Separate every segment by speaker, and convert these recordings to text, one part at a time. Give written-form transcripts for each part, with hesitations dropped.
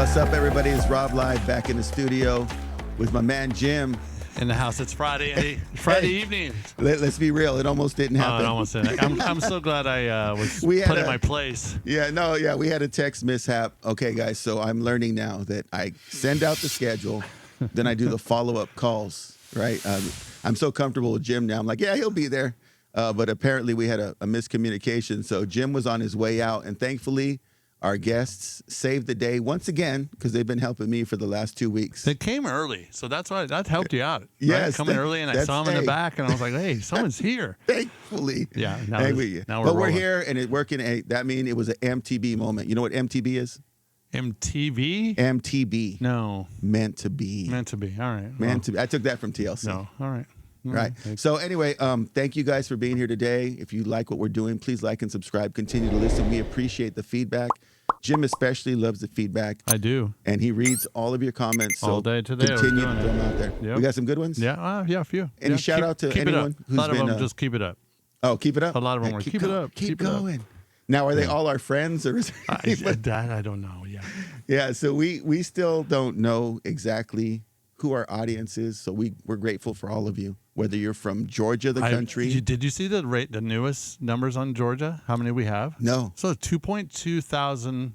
Speaker 1: What's up, everybody? It's Rob Live back in the studio with my man Jim.
Speaker 2: In the house. It's Friday, Andy. Friday evening.
Speaker 1: Let's be real. It almost didn't happen.
Speaker 2: It almost didn't. I'm so glad I was put in my place.
Speaker 1: We had a text mishap. Okay, guys, so I'm learning now that I send out the schedule, then I do the follow-up calls, right? I'm so comfortable with Jim now. I'm like, yeah, he'll be there. But apparently we had a miscommunication. So Jim was on his way out, and thankfully our guests saved the day once again because they've been helping me for the last 2 weeks.
Speaker 2: They came early, so that's why that helped you out. Right?
Speaker 1: Yes,
Speaker 2: coming early, and I saw them in the back, and I was like, "Hey, someone's here."
Speaker 1: Thankfully,
Speaker 2: yeah.
Speaker 1: Now we're here, and it's working. That means it was an MTB moment. You know what MTB is?
Speaker 2: MTV?
Speaker 1: MTB.
Speaker 2: No.
Speaker 1: Meant to be.
Speaker 2: Meant to be. All right.
Speaker 1: Meant to be. I took that from TLC.
Speaker 2: No. All right.
Speaker 1: Right. So anyway, thank you guys for being here today. If you like what we're doing, please like and subscribe. Continue to listen. We appreciate the feedback. Jim especially loves the feedback.
Speaker 2: I do.
Speaker 1: And he reads all of your comments. So
Speaker 2: all day today.
Speaker 1: Continue to throw them out there.
Speaker 2: Yep.
Speaker 1: We got some good ones?
Speaker 2: Yeah. A few.
Speaker 1: Any shout out to anyone who's
Speaker 2: been... A lot of
Speaker 1: been...
Speaker 2: them just keep it up.
Speaker 1: Oh, keep it up?
Speaker 2: A lot of them were keep it up.
Speaker 1: Keep going. Now, are they all our friends? Or is
Speaker 2: that I don't know. Yeah.
Speaker 1: Yeah, so we still don't know exactly who our audience is. So we're grateful for all of you. Whether you're from Georgia, the country.
Speaker 2: Did you see the newest numbers on Georgia? How many we have?
Speaker 1: No.
Speaker 2: So 2.2 thousand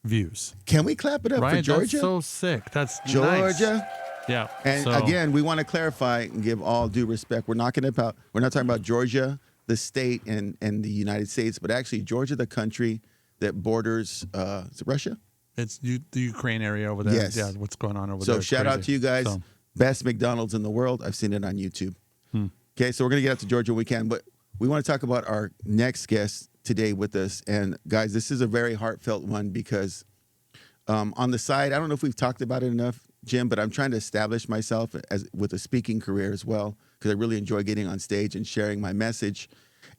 Speaker 2: views.
Speaker 1: Can we clap it up for Georgia?
Speaker 2: That's so sick. That's
Speaker 1: Georgia.
Speaker 2: Nice. Yeah.
Speaker 1: And again, we want to clarify and give all due respect. We're not talking about Georgia, the state, and the United States, but actually Georgia, the country that borders is it Russia?
Speaker 2: It's the Ukraine area over there.
Speaker 1: Yes.
Speaker 2: Yeah. What's going on over there?
Speaker 1: So shout out to you guys. So. Best McDonald's in the world. I've seen it on YouTube. Okay, so we're going to get out to Georgia when we can, but we want to talk about our next guest today with us. And guys, this is a very heartfelt one because on the side, I don't know if we've talked about it enough, Jim, but I'm trying to establish myself with a speaking career as well because I really enjoy getting on stage and sharing my message.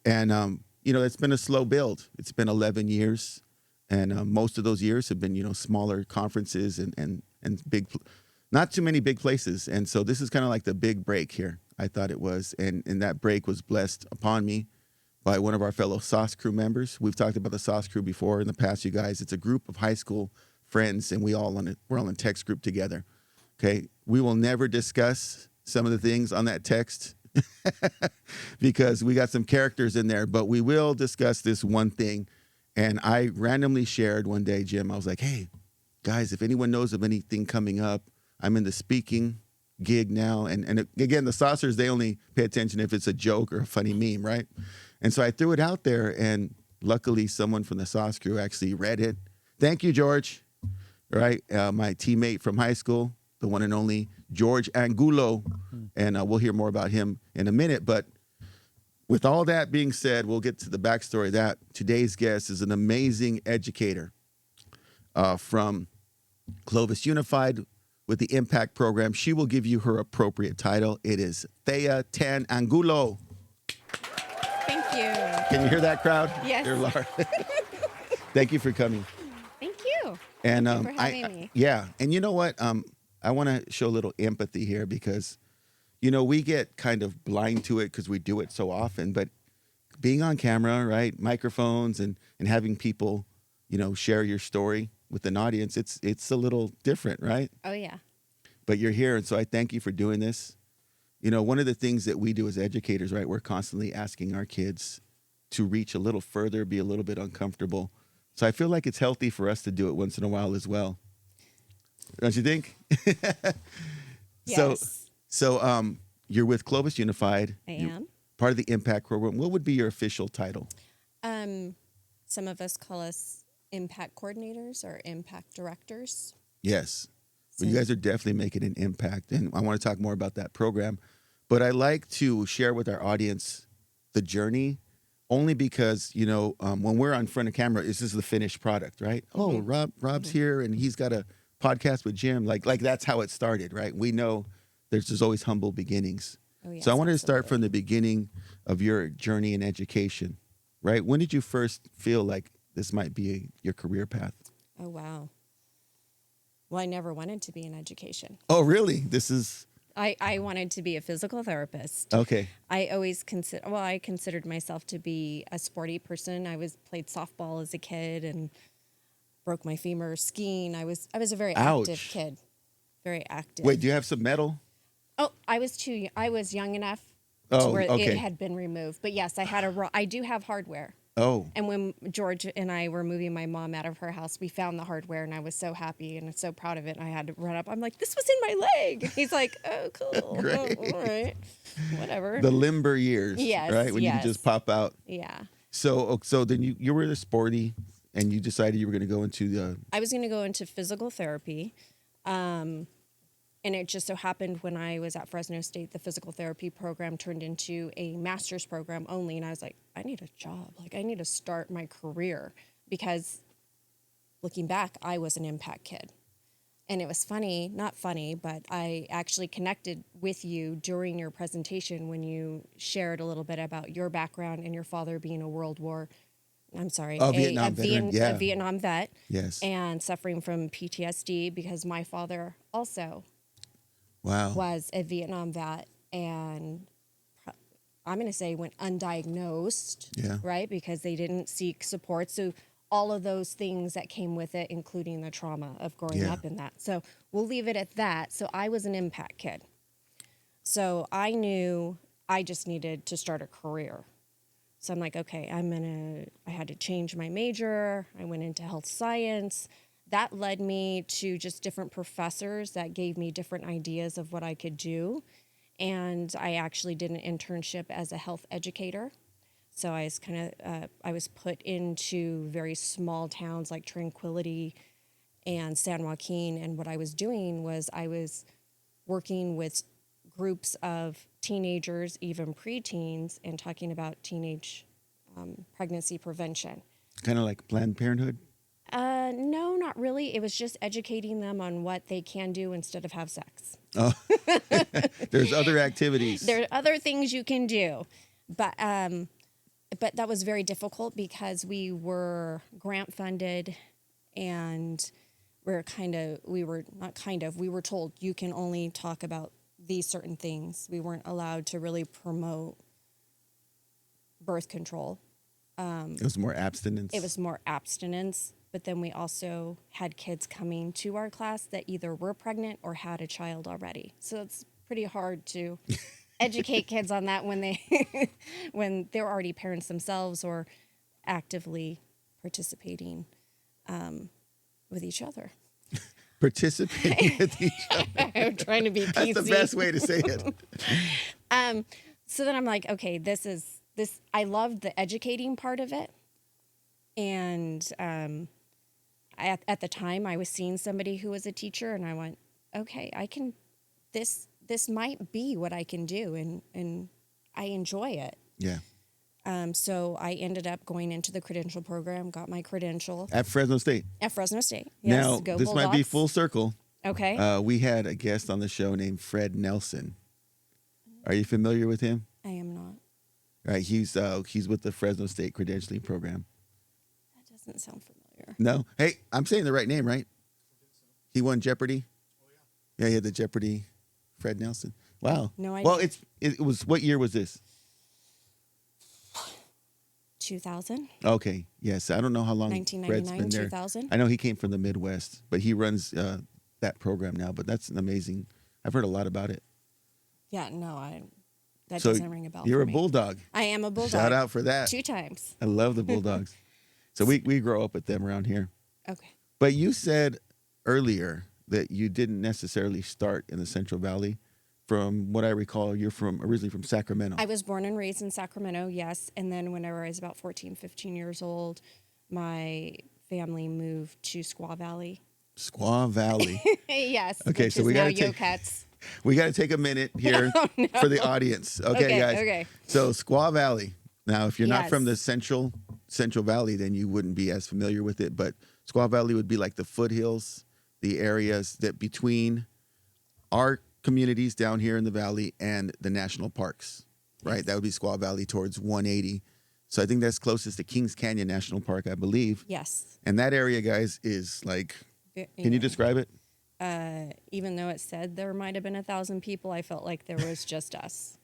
Speaker 1: And, it's been a slow build. It's been 11 years, and most of those years have been, smaller conferences and big, not too many big places. And so this is kind of like the big break here. I thought it was, and that break was blessed upon me by one of our fellow Sauce Crew members. We've talked about the Sauce Crew before in the past, you guys. It's a group of high school friends, and we're all in text group together. Okay, we will never discuss some of the things on that text because we got some characters in there, but we will discuss this one thing. And I randomly shared one day, Jim. I was like, "Hey, guys, if anyone knows of anything coming up, I'm in the speaking gig now." And again, the saucers, they only pay attention if it's a joke or a funny meme, right? And so I threw it out there, and luckily someone from the Sauce Crew actually read it. Thank you, George, right? My teammate from high school, the one and only George Angulo, and we'll hear more about him in a minute. But with all that being said, we'll get to the backstory of that. Today's guest is an amazing educator from Clovis Unified, with the Impact Program. She will give you her appropriate title. It is Thea Tan Angulo.
Speaker 3: Thank you.
Speaker 1: Can you hear that crowd?
Speaker 3: Yes.
Speaker 1: Dear Laura. Thank you for coming.
Speaker 3: Thank you.
Speaker 1: And
Speaker 3: Thank you for having me.
Speaker 1: Yeah, and you know what? I want to show a little empathy here because, we get kind of blind to it because we do it so often. But being on camera, right, microphones, and having people, share your story with an audience, it's a little different, right?
Speaker 3: Oh, yeah.
Speaker 1: But you're here, and so I thank you for doing this. One of the things that we do as educators, right, we're constantly asking our kids to reach a little further, be a little bit uncomfortable. So I feel like it's healthy for us to do it once in a while as well. Don't you think?
Speaker 3: Yes.
Speaker 1: So you're with Clovis Unified.
Speaker 3: I am.
Speaker 1: Part of the Impact Program. What would be your official title?
Speaker 3: Some of us call us impact coordinators or impact directors.
Speaker 1: Yes. Well, you guys are definitely making an impact, and I want to talk more about that program. But I like to share with our audience the journey, only because, when we're on front of camera, this is the finished product, right? Mm-hmm. Oh, Rob's here, and he's got a podcast with Jim. Like that's how it started, right? We know there's always humble beginnings.
Speaker 3: Oh, yes,
Speaker 1: so I wanted to start from the beginning of your journey in education, right? When did you first feel like this might be your career path?
Speaker 3: Oh, wow. Well, I never wanted to be in education.
Speaker 1: Oh, really?
Speaker 3: I wanted to be a physical therapist.
Speaker 1: Okay.
Speaker 3: I considered myself to be a sporty person. I played softball as a kid, and broke my femur skiing. I was a very
Speaker 1: Ouch.
Speaker 3: active kid, very active.
Speaker 1: Wait, do you have some metal?
Speaker 3: Oh, I was young enough to
Speaker 1: Oh,
Speaker 3: where
Speaker 1: okay.
Speaker 3: it had been removed. But yes, I do have hardware.
Speaker 1: Oh,
Speaker 3: And when George and I were moving my mom out of her house, we found the hardware, and I was so happy and so proud of it. And I had to run up. I'm like, this was in my leg. And he's like, oh, cool.
Speaker 1: Great.
Speaker 3: Oh, all right. Whatever.
Speaker 1: the limber years,
Speaker 3: Yes,
Speaker 1: right? When you can
Speaker 3: yes.
Speaker 1: just pop out.
Speaker 3: Yeah.
Speaker 1: So then you were the sporty, and you decided you were going to go into the.
Speaker 3: I was going to go into physical therapy. And it just so happened when I was at Fresno State, the physical therapy program turned into a master's program only. And I was like, I need a job. Like, I need to start my career, because looking back, I was an impact kid. And it was funny, not funny, but I actually connected with you during your presentation when you shared a little bit about your background and your father being a
Speaker 1: Vietnam veteran. Yeah.
Speaker 3: a Vietnam vet.
Speaker 1: Yes.
Speaker 3: And suffering from PTSD, because my father also
Speaker 1: Wow.
Speaker 3: was a Vietnam vet, and I'm going to say went undiagnosed,
Speaker 1: Yeah.
Speaker 3: right? Because they didn't seek support. So all of those things that came with it, including the trauma of growing up in that. So we'll leave it at that. So I was an impact kid. So I knew I just needed to start a career. So I'm like, okay, I had to change my major. I went into health science. That led me to just different professors that gave me different ideas of what I could do. And I actually did an internship as a health educator. So I was I was put into very small towns like Tranquility and San Joaquin. And what I was doing was I was working with groups of teenagers, even preteens, and talking about teenage pregnancy prevention.
Speaker 1: Kind of like Planned Parenthood?
Speaker 3: No, not really. It was just educating them on what they can do instead of have sex.
Speaker 1: Oh, there's other activities.
Speaker 3: There are other things you can do. But that was very difficult because we were grant funded, and we were told you can only talk about these certain things. We weren't allowed to really promote birth control.
Speaker 1: It was more abstinence.
Speaker 3: It was more abstinence, but then we also had kids coming to our class that either were pregnant or had a child already. So it's pretty hard to educate kids on that when they're already parents themselves or actively participating with each other.
Speaker 1: Participating with each other.
Speaker 3: I'm trying to be PC.
Speaker 1: That's the best way to say it.
Speaker 3: So then I'm like, okay, this. I loved the educating part of it, and at the time I was seeing somebody who was a teacher, and I went, okay, I can. This might be what I can do, and I enjoy it.
Speaker 1: Yeah.
Speaker 3: So I ended up going into the credential program, got my credential
Speaker 1: At Fresno State.
Speaker 3: at Fresno State. Yes,
Speaker 1: Now,
Speaker 3: go
Speaker 1: this might be
Speaker 3: Bulldogs.
Speaker 1: full circle.
Speaker 3: Okay.
Speaker 1: We had a guest on the show named Fred Nelson. Are you familiar with him?
Speaker 3: I am not.
Speaker 1: Right, he's with the Fresno State credentialing program.
Speaker 3: That doesn't sound familiar.
Speaker 1: No, hey, I'm saying the right name, right? He won Jeopardy. Oh yeah. Yeah, he had the Jeopardy. Fred Nelson. Wow.
Speaker 3: No idea.
Speaker 1: Well, it was, what year was this?
Speaker 3: 2000.
Speaker 1: Okay. Yes, I don't know how long Fred's
Speaker 3: 1999,
Speaker 1: been there.
Speaker 3: 2000.
Speaker 1: I know he came from the Midwest, but he runs that program now. But that's an amazing. I've heard a lot about it.
Speaker 3: Yeah, no, that
Speaker 1: So
Speaker 3: doesn't ring a bell.
Speaker 1: you're
Speaker 3: for
Speaker 1: a
Speaker 3: me.
Speaker 1: bulldog.
Speaker 3: I am a bulldog.
Speaker 1: Shout out for that.
Speaker 3: 2 times.
Speaker 1: I love the Bulldogs. So we grow up with them around here.
Speaker 3: Okay.
Speaker 1: But you said earlier that you didn't necessarily start in the Central Valley. From what I recall, you're originally from Sacramento.
Speaker 3: I was born and raised in Sacramento, yes. And then whenever I was about 14, 15 years old, my family moved to Squaw Valley.
Speaker 1: Squaw Valley.
Speaker 3: Yes.
Speaker 1: Okay,
Speaker 3: which
Speaker 1: so
Speaker 3: is
Speaker 1: we
Speaker 3: now
Speaker 1: gotta take-
Speaker 3: Yokuts.
Speaker 1: We got to take a minute here for the audience. Okay, guys.
Speaker 3: Okay.
Speaker 1: So Squaw Valley. Now, if you're not
Speaker 3: Yes.
Speaker 1: from the Central Valley, then you wouldn't be as familiar with it. But Squaw Valley would be like the foothills, the areas that between our communities down here in the valley and the national parks, right?
Speaker 3: Yes.
Speaker 1: That would be Squaw Valley towards 180. So I think that's closest to Kings Canyon National Park, I believe.
Speaker 3: Yes.
Speaker 1: And that area, guys, is like, can you describe it?
Speaker 3: Even though it said there might have been 1,000 people, I felt like there was just us.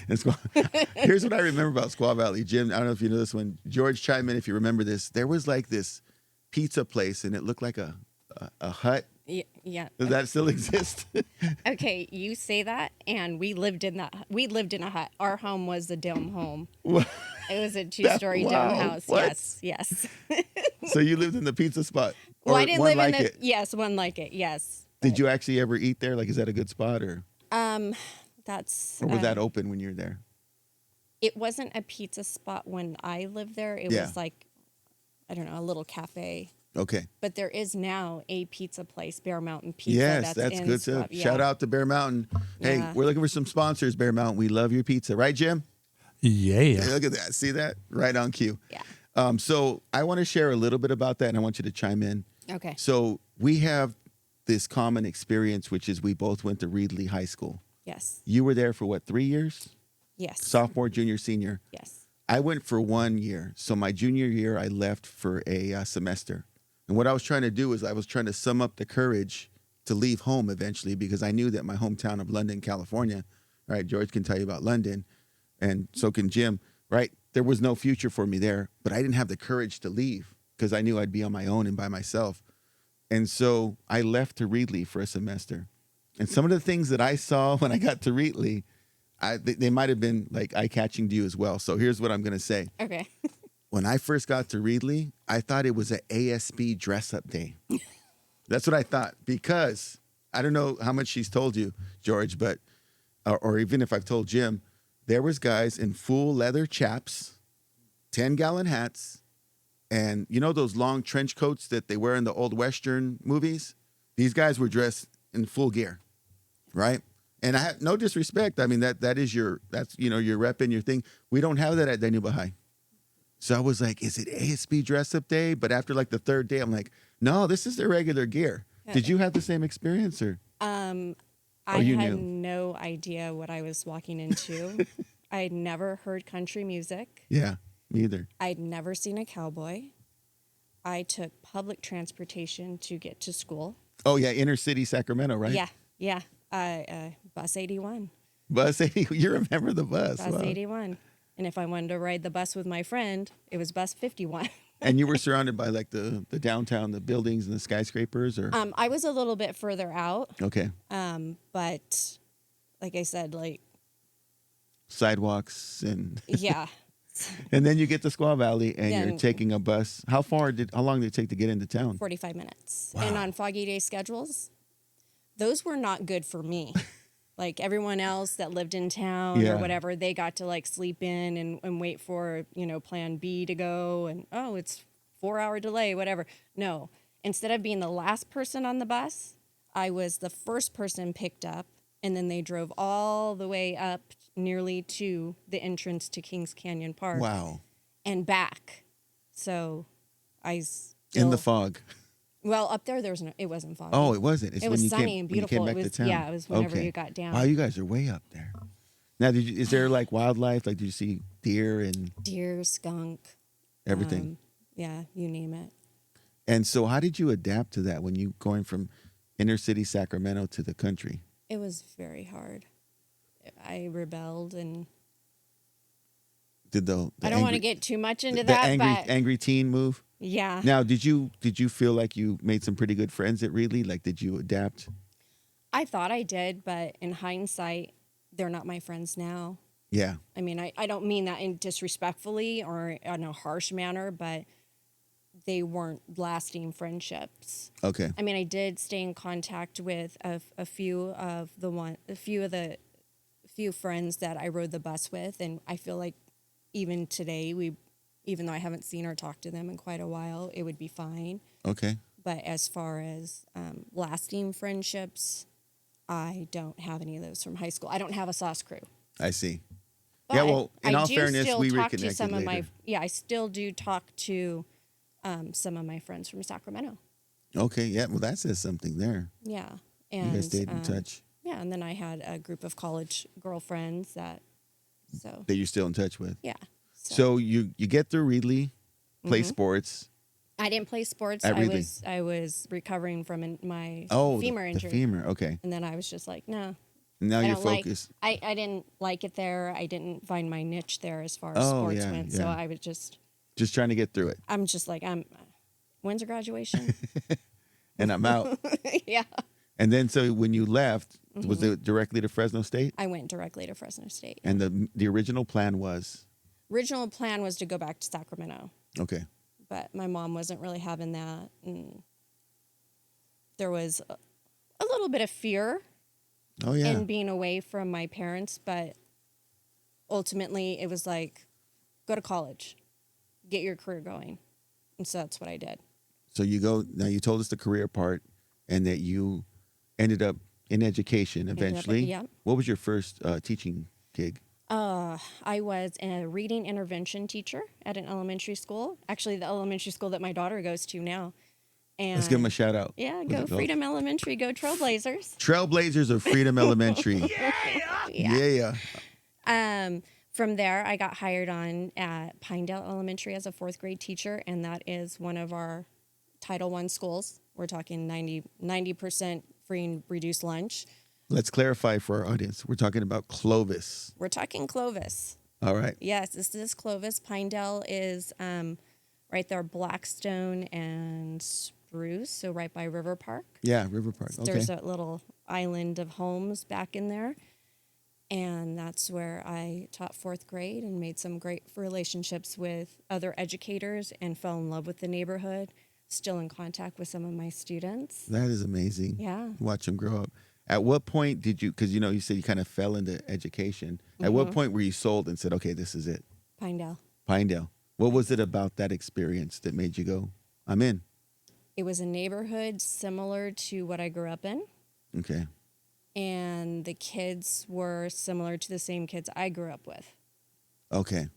Speaker 1: Here's what I remember about Squaw Valley. Jim, I don't know if you know this one. George, chime in if you remember this. There was like this pizza place, and it looked like a hut.
Speaker 3: Yeah.
Speaker 1: Does that still exist?
Speaker 3: Okay, you say that, and we lived in a hut. Our home was a dome home. It was a 2-story dome house.
Speaker 1: What?
Speaker 3: Yes.
Speaker 1: So you lived in the pizza spot?
Speaker 3: Well, I didn't live
Speaker 1: like
Speaker 3: in the.
Speaker 1: it?
Speaker 3: Yes, one like it. Yes.
Speaker 1: Did you actually ever eat there? Like, is that a good spot, or
Speaker 3: That's.
Speaker 1: was that open when you were there?
Speaker 3: It wasn't a pizza spot when I lived there. It was like, I don't know, a little cafe.
Speaker 1: Okay.
Speaker 3: But there is now a pizza place, Bear Mountain Pizza.
Speaker 1: Yes, that's good too. Shout out to Bear Mountain. Hey, we're looking for some sponsors, Bear Mountain. We love your pizza, right, Jim?
Speaker 2: Yeah.
Speaker 1: Hey, look at that. See that? Right on cue.
Speaker 3: Yeah.
Speaker 1: So I want to share a little bit about that, and I want you to chime in.
Speaker 3: Okay.
Speaker 1: So we have this common experience, which is we both went to Reedley High School.
Speaker 3: Yes.
Speaker 1: You were there for what, 3 years?
Speaker 3: Yes.
Speaker 1: Sophomore, junior, senior.
Speaker 3: Yes.
Speaker 1: I went for 1 year. So my junior year, I left for a semester. And what I was trying to do is I was trying to sum up the courage to leave home eventually, because I knew that my hometown of London, California, right? George can tell you about London, and so can Jim, right? There was no future for me there, but I didn't have the courage to leave because I knew I'd be on my own and by myself. And so I left to Reedley for a semester. And some of the things that I saw when I got to Reedley, they might have been like eye-catching to you as well. So here's what I'm going to say.
Speaker 3: Okay.
Speaker 1: When I first got to Reedley, I thought it was an ASB dress-up day. That's what I thought, because I don't know how much she's told you, George, but or even if I've told Jim, there was guys in full leather chaps, 10-gallon hats, and you know those long trench coats that they wear in the old Western movies? These guys were dressed in full gear, right? And I have no disrespect. I mean, that's you're repping your thing. We don't have that at Danuba High. So I was like, is it ASB dress-up day? But after like the third day, I'm like, no, this is their regular gear. Did you have the same experience, or?
Speaker 3: I had no idea what I was walking into. I had never heard country music.
Speaker 1: Yeah, me either.
Speaker 3: I'd never seen a cowboy. I took public transportation to get to school.
Speaker 1: Oh, yeah, inner city Sacramento, right?
Speaker 3: Yeah. Bus 81.
Speaker 1: Bus 80, you remember the bus.
Speaker 3: Bus 81. And if I wanted to ride the bus with my friend, it was bus 51.
Speaker 1: And you were surrounded by like the downtown, the buildings and the skyscrapers, or?
Speaker 3: I was a little bit further out.
Speaker 1: Okay.
Speaker 3: But like I said, like
Speaker 1: sidewalks and
Speaker 3: yeah.
Speaker 1: And then you get to Squaw Valley and you're taking a bus. How long did it take to get into town?
Speaker 3: 45 minutes.
Speaker 1: Wow.
Speaker 3: And on foggy day schedules, those were not good for me. Like everyone else that lived in town or whatever, they got to like sleep in and wait for, plan B to go. And, it's 4-hour delay, whatever. No, instead of being the last person on the bus, I was the first person picked up. And then they drove all the way up nearly to the entrance to Kings Canyon Park.
Speaker 1: Wow.
Speaker 3: And back. So
Speaker 1: in the fog.
Speaker 3: Well, up there, it wasn't foggy.
Speaker 1: Oh, it wasn't.
Speaker 3: It was sunny and beautiful. It was, it was whenever you got down.
Speaker 1: Wow, you guys are way up there. Now, is there like wildlife? Like, did you see deer,
Speaker 3: skunk,
Speaker 1: everything?
Speaker 3: Yeah, you name it.
Speaker 1: And so, how did you adapt to that when you going from inner city Sacramento to the country?
Speaker 3: It was very hard. I rebelled and.
Speaker 1: Did
Speaker 3: I don't want to get too much into that.
Speaker 1: But angry teen move.
Speaker 3: Yeah.
Speaker 1: Now, did you feel like you made some pretty good friends at Reedley? Like, did you adapt?
Speaker 3: I thought I did, but in hindsight, they're not my friends now.
Speaker 1: Yeah.
Speaker 3: I mean, I don't mean that in disrespectfully or in a harsh manner, but they weren't lasting friendships.
Speaker 1: Okay.
Speaker 3: I mean, I did stay in contact with a few of the friends that I rode the bus with, and I feel like even today, even though I haven't seen or talked to them in quite a while, it would be fine.
Speaker 1: Okay.
Speaker 3: But as far as lasting friendships, I don't have any of those from high school. I don't have a sauce crew.
Speaker 1: I see.
Speaker 3: But
Speaker 1: yeah, well, in all fairness, we
Speaker 3: reconnected
Speaker 1: reconnected later.
Speaker 3: I still do talk to some of my friends from Sacramento.
Speaker 1: Okay, yeah, well, that says something there.
Speaker 3: Yeah. And,
Speaker 1: you guys stayed in touch.
Speaker 3: Yeah, and then I had a group of college girlfriends that
Speaker 1: you're still in touch with.
Speaker 3: Yeah.
Speaker 1: So you get through Reedley, play sports.
Speaker 3: I didn't play sports. I was recovering from my femur injury.
Speaker 1: The femur, okay.
Speaker 3: And then I was just like, no.
Speaker 1: Now you're focused.
Speaker 3: I didn't like it there. I didn't find my niche there as far as sports went.
Speaker 1: Yeah.
Speaker 3: So I was just
Speaker 1: trying to get through it.
Speaker 3: I'm just like, when's your graduation?
Speaker 1: And I'm out.
Speaker 3: Yeah.
Speaker 1: And then so when you left, was it directly to Fresno State?
Speaker 3: I went directly to Fresno State.
Speaker 1: And the original plan was?
Speaker 3: Original plan was to go back to Sacramento.
Speaker 1: Okay.
Speaker 3: But my mom wasn't really having that. And there was a little bit of fear in being away from my parents. But ultimately, it was like, go to college, get your career going. And so that's what I did.
Speaker 1: So you go, now you told us the career part and that you ended up in education eventually.
Speaker 3: Yeah.
Speaker 1: What was your first teaching gig?
Speaker 3: I was a reading intervention teacher at an elementary school. Actually, the elementary school that my daughter goes to now. And
Speaker 1: let's give them a shout out.
Speaker 3: Yeah, go Freedom Elementary, go Trailblazers.
Speaker 1: Trailblazers of Freedom Elementary. Yeah.
Speaker 3: From there, I got hired on at Pinedale Elementary as a 4th grade teacher, and that is one of our Title I schools. We're talking 90% free and reduced lunch.
Speaker 1: Let's clarify for our audience. We're talking about Clovis.
Speaker 3: We're talking Clovis.
Speaker 1: All right.
Speaker 3: Yes, this is Clovis. Pinedale is right there, Blackstone and Spruce, so right by River Park.
Speaker 1: Yeah, River Park. Okay.
Speaker 3: There's a little island of homes back in there. And that's where I taught 4th grade and made some great relationships with other educators and fell in love with the neighborhood. Still in contact with some of my students.
Speaker 1: That is amazing.
Speaker 3: Yeah.
Speaker 1: Watch them grow up. At what point did you, because you said you kind of fell into education. At what point were you sold and said, okay, this is it? Pinedale. What was it about that experience that made you go, I'm in?
Speaker 3: It was a neighborhood similar to what I grew up in.
Speaker 1: Okay.
Speaker 3: And the kids were similar to the same kids I grew up with.
Speaker 1: Okay.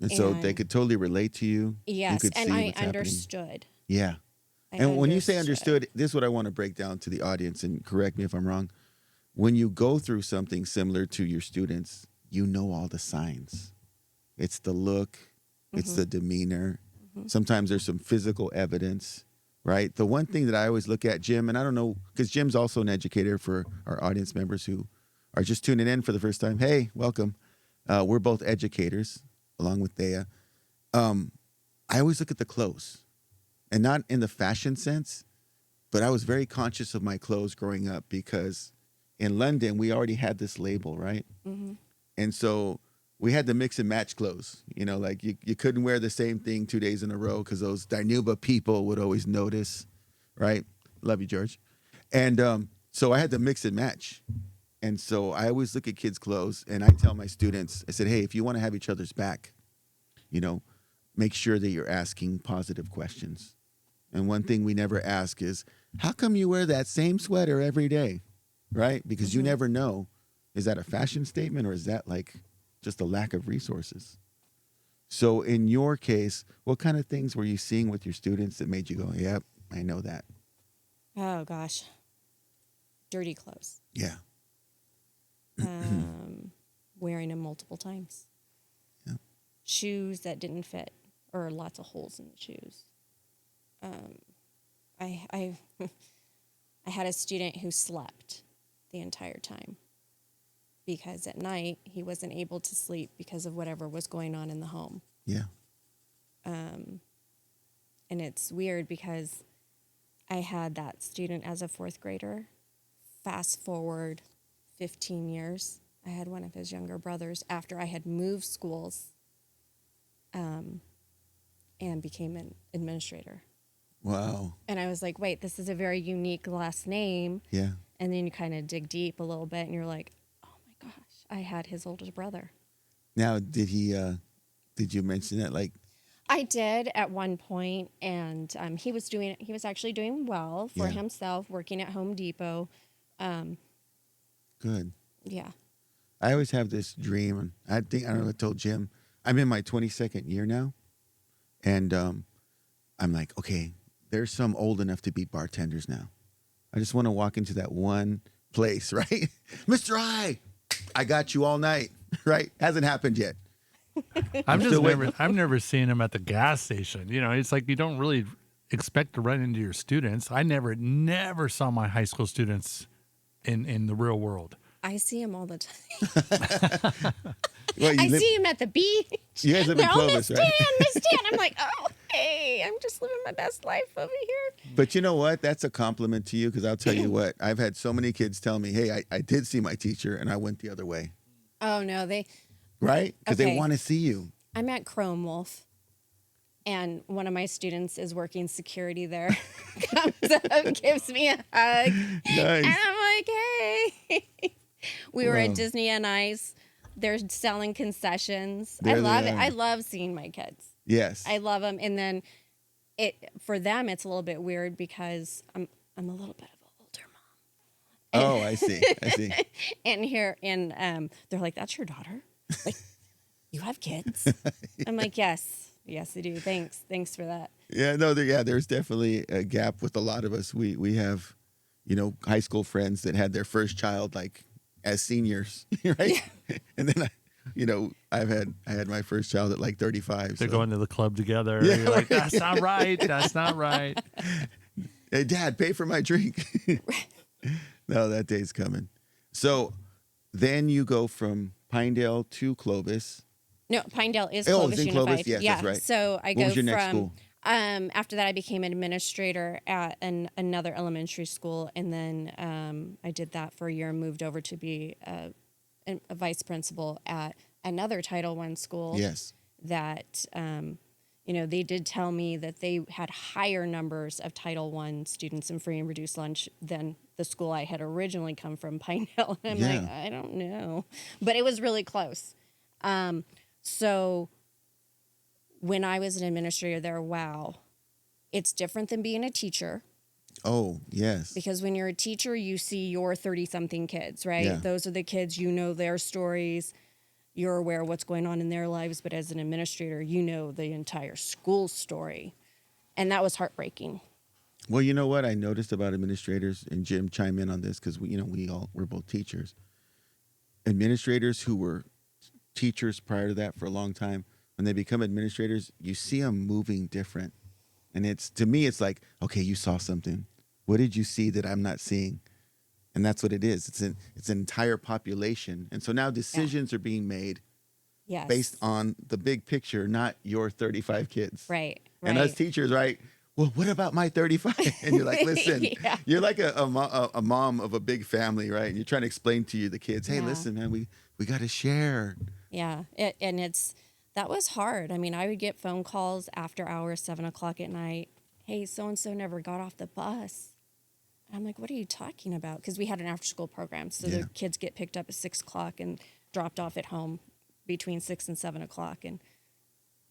Speaker 1: And so they could totally relate to you?
Speaker 3: Yes,
Speaker 1: you could
Speaker 3: and
Speaker 1: see
Speaker 3: I
Speaker 1: what's
Speaker 3: understood.
Speaker 1: Happening. Yeah. And when you say understood, this is what I want to break down to the audience, and correct me if I'm wrong. When you go through something similar to your students, you know all the signs. It's the look, it's the demeanor. Sometimes there's some physical evidence, right? The one thing that I always look at, Jim, and I don't know, because Jim's also an educator for our audience members who are just tuning in for the first time. Hey, welcome. We're both educators, along with Thea. I always look at the clothes. And not in the fashion sense, but I was very conscious of my clothes growing up because in London, we already had this label, right? And so we had to mix and match clothes. Like you couldn't wear the same thing 2 days in a row because those Dinuba people would always notice, right? Love you, George. And so I had to mix and match. And so I always look at kids' clothes and I tell my students, I said, hey, if you want to have each other's back, make sure that you're asking positive questions. And one thing we never ask is, how come you wear that same sweater every day, right? Because you never know, is that a fashion statement or is that like just a lack of resources? So in your case, what kind of things were you seeing with your students that made you go, yep, I know that?
Speaker 3: Oh, gosh. Dirty clothes.
Speaker 1: Yeah.
Speaker 3: Wearing them multiple times.
Speaker 1: Yeah.
Speaker 3: Shoes that didn't fit or lots of holes in the shoes. I had a student who slept the entire time because at night he wasn't able to sleep because of whatever was going on in the home.
Speaker 1: Yeah.
Speaker 3: And it's weird because I had that student as a 4th grader. Fast forward 15 years, I had one of his younger brothers after I had moved schools and became an administrator.
Speaker 1: Wow.
Speaker 3: And I was like, wait, this is a very unique last name.
Speaker 1: Yeah.
Speaker 3: And then you kind of dig deep a little bit and you're like, oh my gosh, I had his oldest brother.
Speaker 1: Now, did you mention that? Like,
Speaker 3: I did at one point, and he was actually doing well for himself, working at Home Depot.
Speaker 1: Good.
Speaker 3: Yeah.
Speaker 1: I always have this dream, and I don't know, I told Jim, I'm in my 22nd year now, and I'm like, okay, there's some old enough to be bartenders now. I just want to walk into that one place, right? Mr. I got you all night, right? Hasn't happened yet.
Speaker 2: I've never seen him at the gas station. It's like you don't really expect to run into your students. I never saw my high school students in the real world.
Speaker 3: I see him all the time.
Speaker 1: Well,
Speaker 3: I see him at the beach.
Speaker 1: You guys live in Clovis, right?
Speaker 3: Miss Tan. I'm like, oh. okay. I'm just living my best life over here.
Speaker 1: But you know what? That's a compliment to you because I'll tell you what. I've had so many kids tell me, hey, I did see my teacher and I went the other way.
Speaker 3: Oh, no.
Speaker 1: Right? Because they want to see you.
Speaker 3: I'm at Chrome Wolf. And one of my students is working security there. Comes up, gives me a hug.
Speaker 1: Nice.
Speaker 3: And I'm like, hey. We were at Disney on Ice. They're selling concessions. I love it. I love seeing my kids.
Speaker 1: Yes.
Speaker 3: I love them. And then for them, it's a little bit weird because I'm a little bit of an older mom.
Speaker 1: Oh, I see.
Speaker 3: And they're like, that's your daughter? Like, you have kids? I'm like, yes. Yes, I do. Thanks for that.
Speaker 1: Yeah, no, there's definitely a gap with a lot of us. We have, high school friends that had their first child like as seniors, right? Yeah. And then I had my first child at like 35.
Speaker 2: They're going to the club together. Yeah, you're like, that's not right. That's not right.
Speaker 1: Hey, Dad, pay for my drink. No, that day's coming. So then you go from Pinedale to Clovis.
Speaker 3: No, Pinedale is Clovis Unified.
Speaker 1: Clovis? Yes, that's right.
Speaker 3: So I
Speaker 1: what
Speaker 3: go
Speaker 1: was your
Speaker 3: from
Speaker 1: next school?
Speaker 3: After that I became an administrator at another elementary school, and then I did that for a year and moved over to be a vice principal at another Title I school.
Speaker 1: Yes.
Speaker 3: That they did tell me that they had higher numbers of Title I students in free and reduced lunch than the school I had originally come from, Pinedale. And I'm like, I don't know, but it was really close. So when I was an administrator there, it's different than being a teacher.
Speaker 1: Oh, yes.
Speaker 3: Because when you're a teacher, you see your 30-something kids, right?
Speaker 1: Yeah.
Speaker 3: Those are the kids, their stories. You're aware of what's going on in their lives. But as an administrator, you know the entire school story. And that was heartbreaking.
Speaker 1: Well, you know what I noticed about administrators, and Jim, chime in on this because we're both teachers. Administrators who were teachers prior to that for a long time, when they become administrators, you see them moving different. And to me, it's like, okay, you saw something. What did you see that I'm not seeing? And that's what it is. It's an entire population. And so now decisions are being made based on the big picture, not your 35 kids.
Speaker 3: Right.
Speaker 1: And us teachers, right? Well, what about my 35? And you're like, listen, you're like a mom of a big family, right? And you're trying to explain to the kids, hey, listen, man, we got to share.
Speaker 3: Yeah. That was hard. I mean, I would get phone calls after hours, 7:00 at night. Hey, so-and-so never got off the bus. And I'm like, what are you talking about? Because we had an after-school program. So the kids get picked up at 6:00 and dropped off at home between 6 and 7:00. And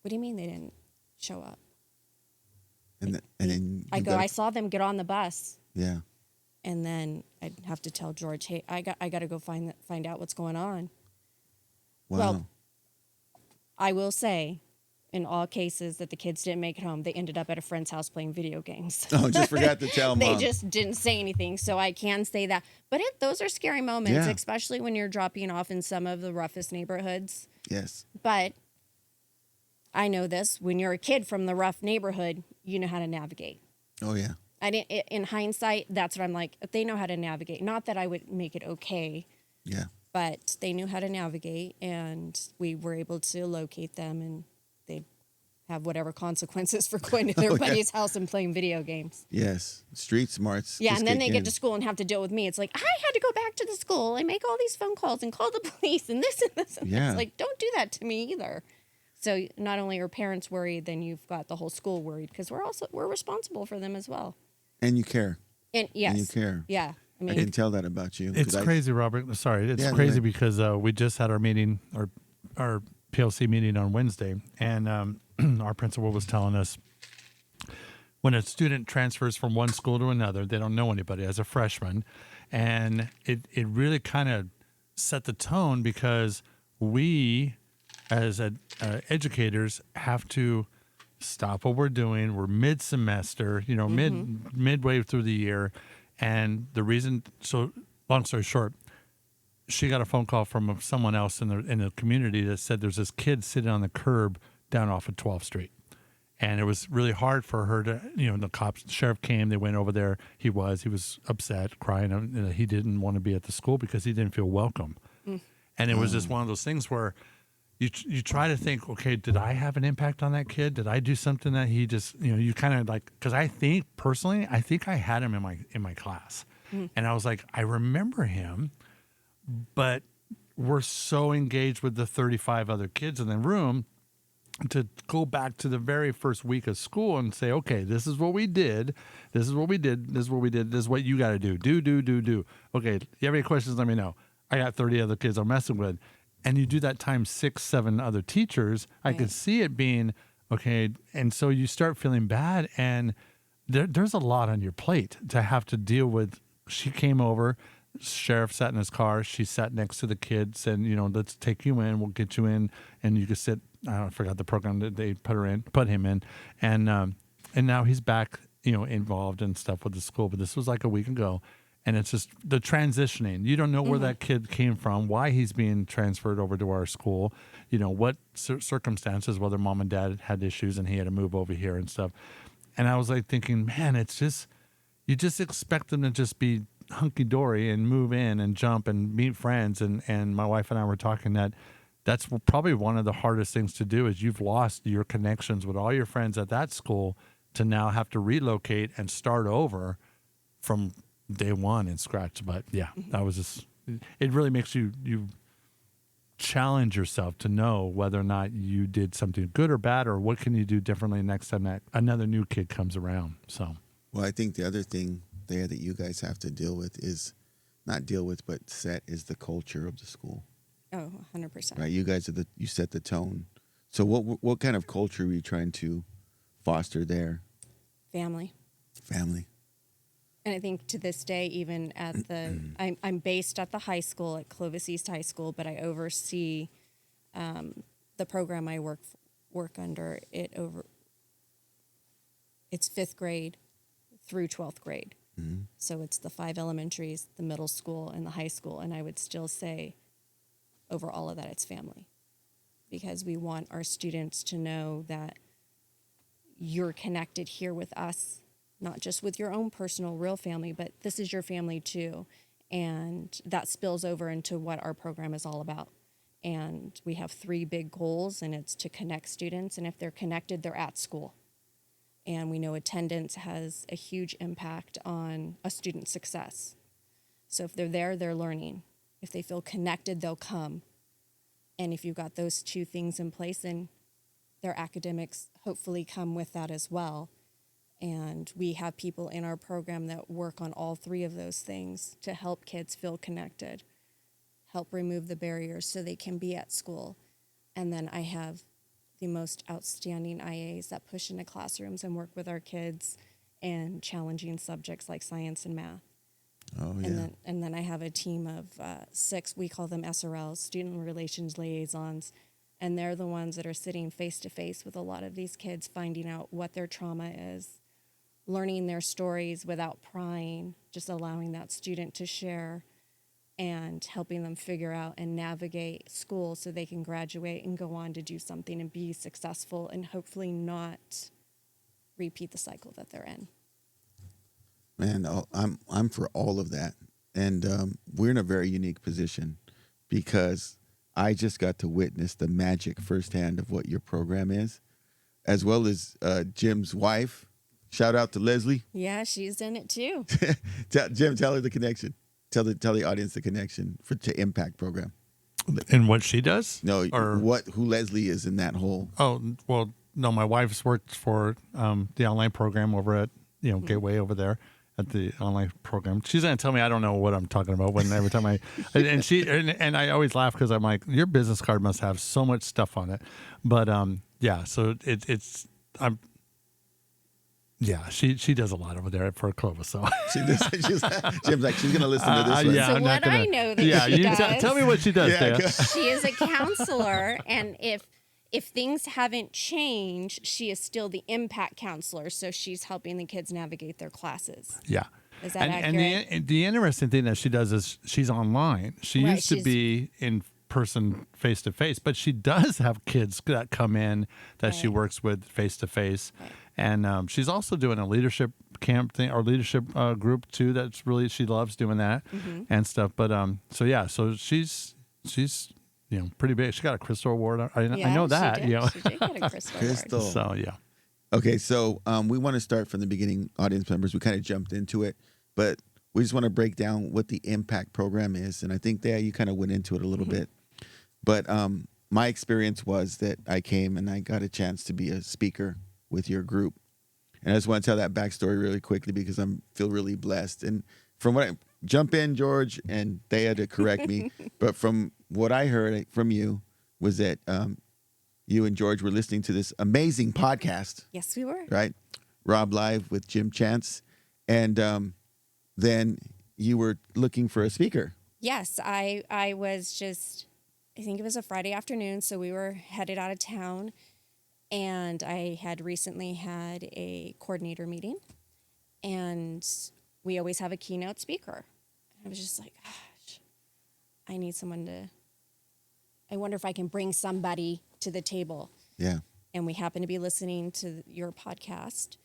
Speaker 3: what do you mean they didn't show up?
Speaker 1: And then
Speaker 3: I saw them get on the bus.
Speaker 1: Yeah.
Speaker 3: And then I'd have to tell George, hey, I got to go find out what's going on.
Speaker 1: Wow.
Speaker 3: Well, I will say, in all cases that the kids didn't make it home, they ended up at a friend's house playing video games.
Speaker 1: Oh, just forgot to tell Mom.
Speaker 3: They just didn't say anything, so I can say that. But those are scary moments, especially when you're dropping off in some of the roughest neighborhoods.
Speaker 1: Yes.
Speaker 3: But I know this. When you're a kid from the rough neighborhood, you know how to navigate.
Speaker 1: Oh, yeah.
Speaker 3: In hindsight, that's what I'm like. They know how to navigate. Not that I would make it okay.
Speaker 1: Yeah.
Speaker 3: But they knew how to navigate, and we were able to locate them, and they'd have whatever consequences for going to their buddy's house and playing video games.
Speaker 1: Yes. Street smarts.
Speaker 3: Yeah, and then they get to school and have to deal with me. It's like, I had to go back to the school and make all these phone calls and call the police and this and this and this. Like, don't do that to me either. So not only are parents worried, then you've got the whole school worried because we're responsible for them as well.
Speaker 1: And you care.
Speaker 3: And yes.
Speaker 1: And you care.
Speaker 3: Yeah. I mean,
Speaker 1: I can tell that about you.
Speaker 2: It's crazy, Robert. Sorry. It's crazy because we just had our meeting, our PLC meeting on Wednesday, and our principal was telling us when a student transfers from one school to another, they don't know anybody as a freshman. And it really kind of set the tone because we, as educators, have to stop what we're doing. We're mid-semester, midway through the year. And the reason, so long story short, she got a phone call from someone else in the community that said there's this kid sitting on the curb down off of 12th Street. And it was really hard for her to, the sheriff came, they went over there. He was upset, crying. He didn't want to be at the school because he didn't feel welcome. And it was just one of those things where, you try to think, okay, did I have an impact on that kid? Did I do something that he just, you kind of like, because I think personally, I think I had him in my class, and I was like, I remember him, but we're so engaged with the 35 other kids in the room to go back to the very first week of school and say, okay, this is what we did. This is what we did. This is what we did. This is what you got to do. Do. Okay. You have any questions? Let me know. I got 30 other kids I'm messing with. And you do that times 6, 7 other teachers. I could see it being, okay. And so you start feeling bad, and there's a lot on your plate to have to deal with. She came over, sheriff sat in his car. She sat next to the kids and, let's take you in. We'll get you in, and you can sit. I forgot the program that they put him in. And now he's back, involved and stuff with the school. But this was like a week ago. And it's just the transitioning. You don't know where that kid came from, why he's being transferred over to our school, what circumstances, whether mom and dad had issues and he had to move over here and stuff. And I was like thinking, man, it's just, you just expect them to just be hunky-dory and move in and jump and meet friends. And my wife and I were talking that's probably one of the hardest things to do is you've lost your connections with all your friends at that school to now have to relocate and start over from day one and scratch. But yeah, that was just, it really makes you challenge yourself to know whether or not you did something good or bad, or what can you do differently next time that another new kid comes around. So,
Speaker 1: well, I think the other thing there that you guys have to deal with is but set is the culture of the school.
Speaker 3: Oh, 100%.
Speaker 1: Right. You guys you set the tone. So what kind of culture are you trying to foster there?
Speaker 3: Family. And I think to this day, even at I'm based at the high school at Clovis East High School, but I oversee the program I work under. It's 5th grade through 12th grade. Mm-hmm. So it's the 5 elementaries, the middle school, and the high school. And I would still say over all of that, it's family, because we want our students to know that you're connected here with us, not just with your own personal real family, but this is your family too. And that spills over into what our program is all about. And we have 3 big goals, and it's to connect students. And if they're connected, they're at school. And we know attendance has a huge impact on a student's success. So if they're there, they're learning. If they feel connected, they'll come. And if you've got those 2 things in place, then their academics hopefully come with that as well. And we have people in our program that work on all 3 of those things to help kids feel connected, help remove the barriers so they can be at school. And then I have the most outstanding IAs that push into classrooms and work with our kids in challenging subjects like science and math.
Speaker 1: Oh, yeah.
Speaker 3: And then I have a team of 6, we call them SRLs, student relations liaisons, and they're the ones that are sitting face-to-face with a lot of these kids, finding out what their trauma is, learning their stories without prying, just allowing that student to share and helping them figure out and navigate school so they can graduate and go on to do something and be successful and hopefully not repeat the cycle that they're in.
Speaker 1: Man, I'm for all of that. And we're in a very unique position because I just got to witness the magic firsthand of what your program is, as well as Jim's wife. Shout out to Leslie.
Speaker 3: Yeah, she's in it too.
Speaker 1: Jim, tell her the connection. Tell the audience the connection to Impact program.
Speaker 2: And what she does?
Speaker 1: No, who Leslie is in that whole.
Speaker 2: Oh, well, no, my wife's worked for the online program over at Gateway over there at the online program. She's gonna tell me I don't know what I'm talking about every time and I always laugh because I'm like, your business card must have so much stuff on it. But so she does a lot over there for Clovis. So
Speaker 1: Jim's like, she's gonna listen to this one.
Speaker 3: So what I know that she does.
Speaker 2: Tell me what she does, Thea.
Speaker 3: She is a counselor, and if things haven't changed, she is still the impact counselor. So she's helping the kids navigate their classes.
Speaker 2: Yeah.
Speaker 3: Is that accurate?
Speaker 2: And the interesting thing that she does is she's online. She used to be in person face-to-face, but she does have kids that come in that she works with face-to-face. Right. And she's also doing a leadership camp thing or leadership group too. That's really, she loves doing that and stuff. But so she's pretty big. She got a Crystal Award. I know that.
Speaker 3: She did. She did get a Crystal Award.
Speaker 2: So, yeah.
Speaker 1: Okay, so we want to start from the beginning, audience members. We kind of jumped into it, but we just want to break down what the impact program is. And I think that you kind of went into it a little bit. But my experience was that I came and I got a chance to be a speaker with your group. And I just want to tell that backstory really quickly because I feel really blessed. And from what jump in, George and Thea, to correct me, but from what I heard from you was that you and George were listening to this amazing podcast.
Speaker 3: Yes, we were.
Speaker 1: Right? Rob Live with Jim Chance. And then you were looking for a speaker.
Speaker 3: Yes, I was just, I think it was a Friday afternoon, so we were headed out of town. And I had recently had a coordinator meeting. And we always have a keynote speaker. I was just like, gosh, I need someone to, I wonder if I can bring somebody to the table.
Speaker 1: Yeah.
Speaker 3: And we happened to be listening to your podcast.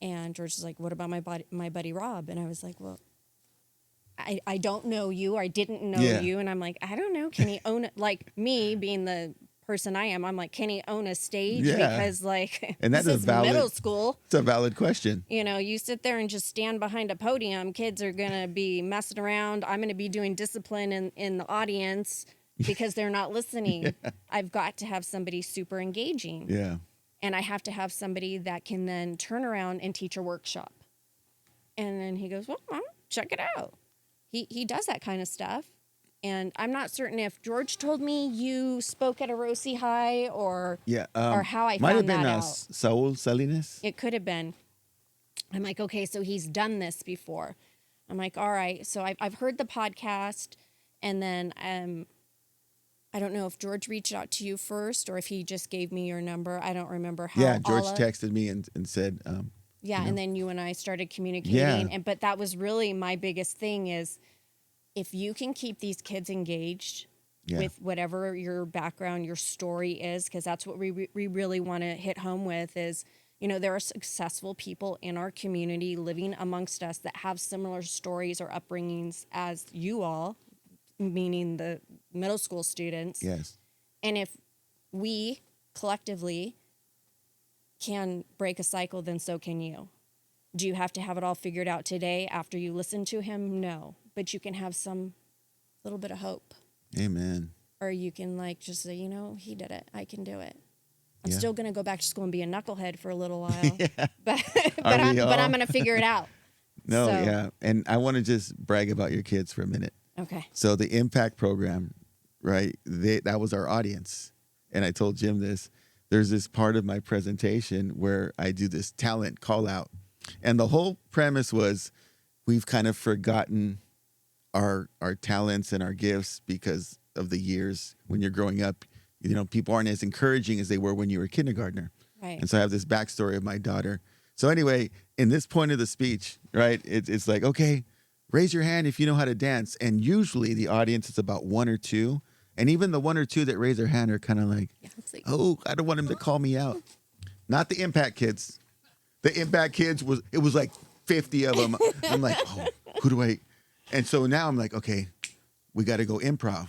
Speaker 3: And George was like, what about my buddy Rob? And I was like, well, I don't know you, or I didn't know you. And I'm like, I don't know. Can he own it? Like me being the person I am, I'm like, can he own a stage?
Speaker 1: Yeah.
Speaker 3: Because like,
Speaker 1: and that
Speaker 3: this
Speaker 1: is
Speaker 3: is
Speaker 1: valid,
Speaker 3: middle school.
Speaker 1: It's a valid question.
Speaker 3: You know, you sit there and just stand behind a podium. Kids are going to be messing around. I'm going to be doing discipline in the audience because they're not listening. I've got to have somebody super engaging.
Speaker 1: Yeah.
Speaker 3: And I have to have somebody that can then turn around and teach a workshop. And then he goes, well, check it out. He does that kind of stuff. And I'm not certain if George told me you spoke at a Rosie High or how I
Speaker 1: might
Speaker 3: found
Speaker 1: have been
Speaker 3: that out.
Speaker 1: Saul Salinas.
Speaker 3: It could have been. I'm like, okay, so he's done this before. I'm like, all right. So I've heard the podcast, and then I don't know if George reached out to you first or if he just gave me your number. I don't remember how.
Speaker 1: Yeah, George texted me and said.
Speaker 3: And then you and I started communicating.
Speaker 1: Yeah.
Speaker 3: But that was really my biggest thing is if you can keep these kids engaged with whatever your background, your story is, because that's what we really want to hit home with is, you know, there are successful people in our community living amongst us that have similar stories or upbringings as you all, meaning the middle school students.
Speaker 1: Yes.
Speaker 3: And if we collectively can break a cycle, then so can you. Do you have to have it all figured out today after you listen to him? No. But you can have some little bit of hope.
Speaker 1: Amen.
Speaker 3: Or you can like just say, you know, he did it. I can do it. I'm still going to go back to school and be a knucklehead for a little while. But I'm going to figure it out.
Speaker 1: No, yeah. And I want to just brag about your kids for a minute.
Speaker 3: Okay.
Speaker 1: So the impact program, right? That was our audience. And I told Jim this. There's this part of my presentation where I do this talent call out. And the whole premise was we've kind of forgotten our talents and our gifts because of the years when you're growing up. You know, people aren't as encouraging as they were when you were a kindergartner.
Speaker 3: Right.
Speaker 1: And so I have this backstory of my daughter. So anyway, in this point of the speech, right, it's like, okay, raise your hand if you know how to dance. And usually the audience is about one or two. And even the one or two that raise their hand are kind of like, oh, I don't want him to call me out. Not the impact kids. The impact kids it was like 50 of them. I'm like, oh, who do I? And so now I'm like, okay, we got to go improv.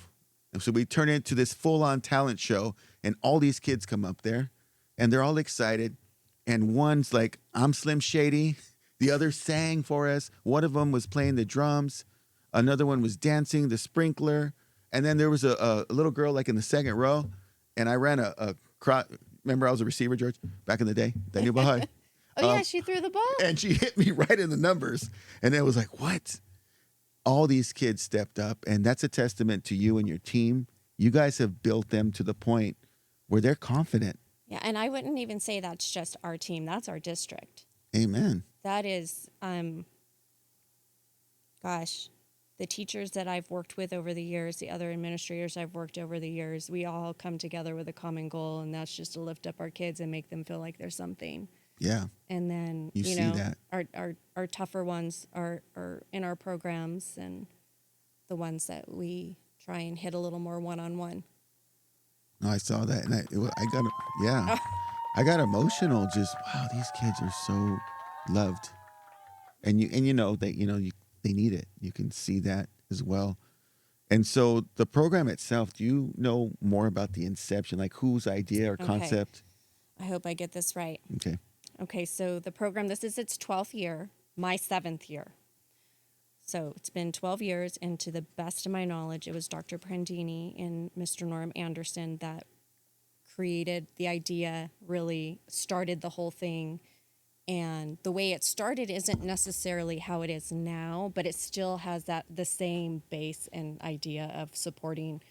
Speaker 1: And so we turn into this full-on talent show, and all these kids come up there, and they're all excited. And one's like, I'm Slim Shady. The other sang for us. One of them was playing the drums. Another one was dancing, the sprinkler. And then there was a little girl like in the second row, and I ran a remember I was a receiver, George, back in the day, Daniel Baha'i.
Speaker 3: She threw the ball.
Speaker 1: And she hit me right in the numbers. And it was like, what? All these kids stepped up, and that's a testament to you and your team. You guys have built them to the point where they're confident.
Speaker 3: Yeah, and I wouldn't even say that's just our team. That's our district.
Speaker 1: Amen.
Speaker 3: That is, the teachers that I've worked with over the years, the other administrators I've worked over the years, we all come together with a common goal, and that's just to lift up our kids and make them feel like they're something.
Speaker 1: Yeah.
Speaker 3: And then,
Speaker 1: you see
Speaker 3: know,
Speaker 1: that.
Speaker 3: our tougher ones are in our programs, and the ones that we try and hit a little more one-on-one.
Speaker 1: No, I saw that, and I got emotional. Just wow, these kids are so loved, and you know that they need it. You can see that as well, And so the program itself, do you know more about the inception, like whose idea or
Speaker 3: Okay.
Speaker 1: concept?
Speaker 3: I hope I get this right.
Speaker 1: Okay.
Speaker 3: Okay, so the program, this is its 12th year, my 7th year. So it's been 12 years, and to the best of my knowledge, it was Dr. Prandini and Mr. Norm Anderson that created the idea, really started the whole thing. And the way it started isn't necessarily how it is now, but it still has the same base and idea of supporting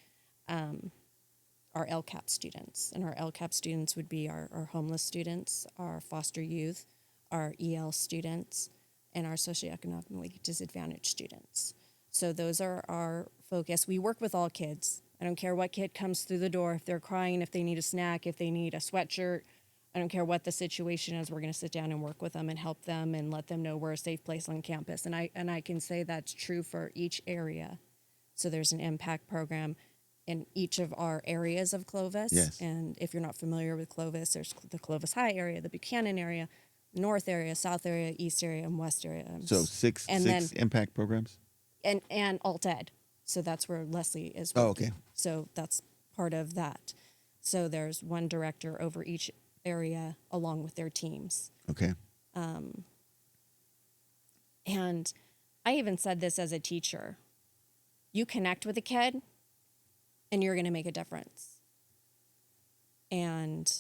Speaker 3: our LCAP students. And our LCAP students would be our homeless students, our foster youth, our EL students, and our socioeconomically disadvantaged students. So those are our focus. We work with all kids. I don't care what kid comes through the door, if they're crying, if they need a snack, if they need a sweatshirt. I don't care what the situation is. We're going to sit down and work with them and help them and let them know we're a safe place on campus. And I can say that's true for each area. So there's an impact program in each of our areas of Clovis.
Speaker 1: Yes.
Speaker 3: And if you're not familiar with Clovis, there's the Clovis High area, the Buchanan area, North area, South area, East area, and West area.
Speaker 1: So six impact programs?
Speaker 3: And alt ed. So that's where Leslie is working.
Speaker 1: Oh, okay.
Speaker 3: So that's part of that. So there's one director over each area along with their teams.
Speaker 1: Okay.
Speaker 3: And I even said this as a teacher. You connect with a kid and you're going to make a difference. And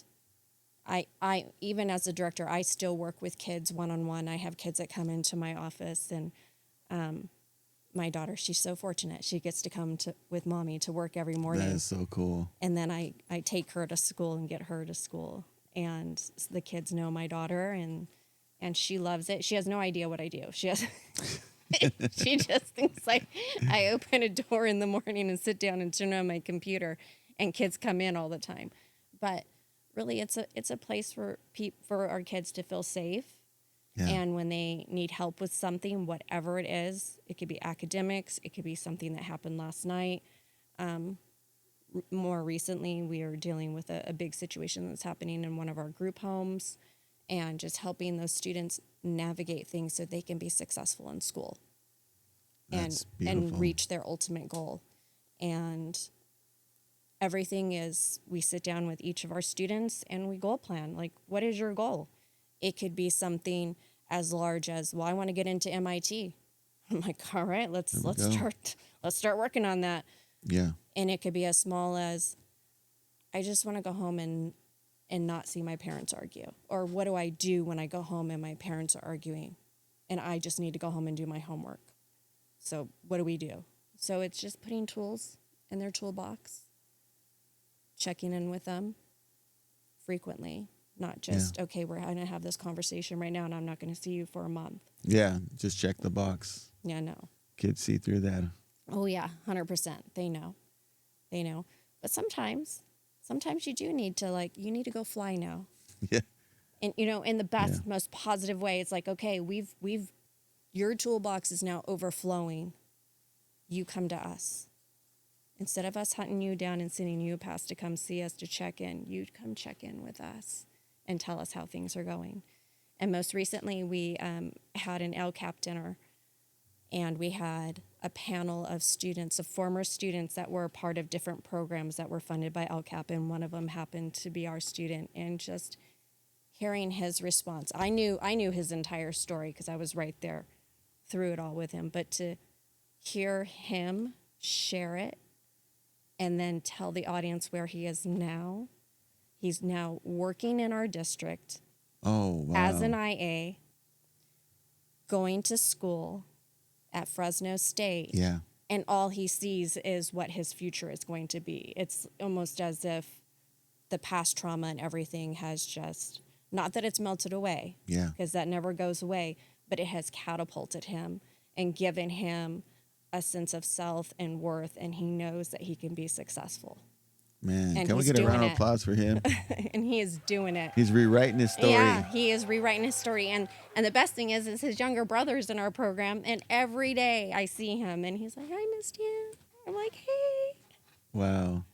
Speaker 3: I even as a director, I still work with kids one-on-one. I have kids that come into my office, and my daughter, she's so fortunate. She gets to come with mommy to work every morning.
Speaker 1: That is so cool.
Speaker 3: And then I take her to school and get her to school. And the kids know my daughter, and she loves it. She has no idea what I do. She just thinks like I open a door in the morning and sit down and turn on my computer, and kids come in all the time. But really, it's a place for our kids to feel safe. Yeah. And when they need help with something, whatever it is, it could be academics, it could be something that happened last night. More recently, we are dealing with a big situation that's happening in one of our group homes, and just helping those students navigate things so they can be successful in school and reach their ultimate goal. And everything is, we sit down with each of our students and we goal plan. Like, what is your goal? It could be something as large as, well, I want to get into MIT. I'm like, all right, let's start working on that.
Speaker 1: Yeah.
Speaker 3: And it could be as small as, I just want to go home and not see my parents argue. Or what do I do when I go home and my parents are arguing and I just need to go home and do my homework? So what do we do? So it's just putting tools in their toolbox, checking in with them frequently, not just, okay, we're going to have this conversation right now and I'm not going to see you for a month.
Speaker 1: Yeah, just check the box.
Speaker 3: Yeah, no.
Speaker 1: Kids see through that.
Speaker 3: Oh, yeah, 100%. They know. But sometimes you do need to, you need to go fly now.
Speaker 1: Yeah.
Speaker 3: And, in the best, most positive way, it's like, okay, your toolbox is now overflowing. You come to us. Instead of us hunting you down and sending you past to come see us to check in, you'd come check in with us and tell us how things are going. And most recently, we had an LCAP dinner, and we had a panel of students, of former students that were part of different programs that were funded by LCAP, and one of them happened to be our student. And just hearing his response, I knew his entire story because I was right there through it all with him. But to hear him share it and then tell the audience where he is now, he's now working in our district.
Speaker 1: Oh, wow.
Speaker 3: As an IA, going to school at Fresno State.
Speaker 1: Yeah.
Speaker 3: And all he sees is what his future is going to be. It's almost as if the past trauma and everything has just, not that it's melted away.
Speaker 1: Yeah.
Speaker 3: Because that never goes away, but it has catapulted him and given him a sense of self and worth, and he knows that he can be successful.
Speaker 1: Man, and can we get a round of applause for him?
Speaker 3: And he is doing it.
Speaker 1: He's rewriting his story.
Speaker 3: Yeah, he is rewriting his story. And the best thing is his younger brother's in our program, and every day I see him, and he's like, I missed you. I'm like, hey.
Speaker 1: Wow.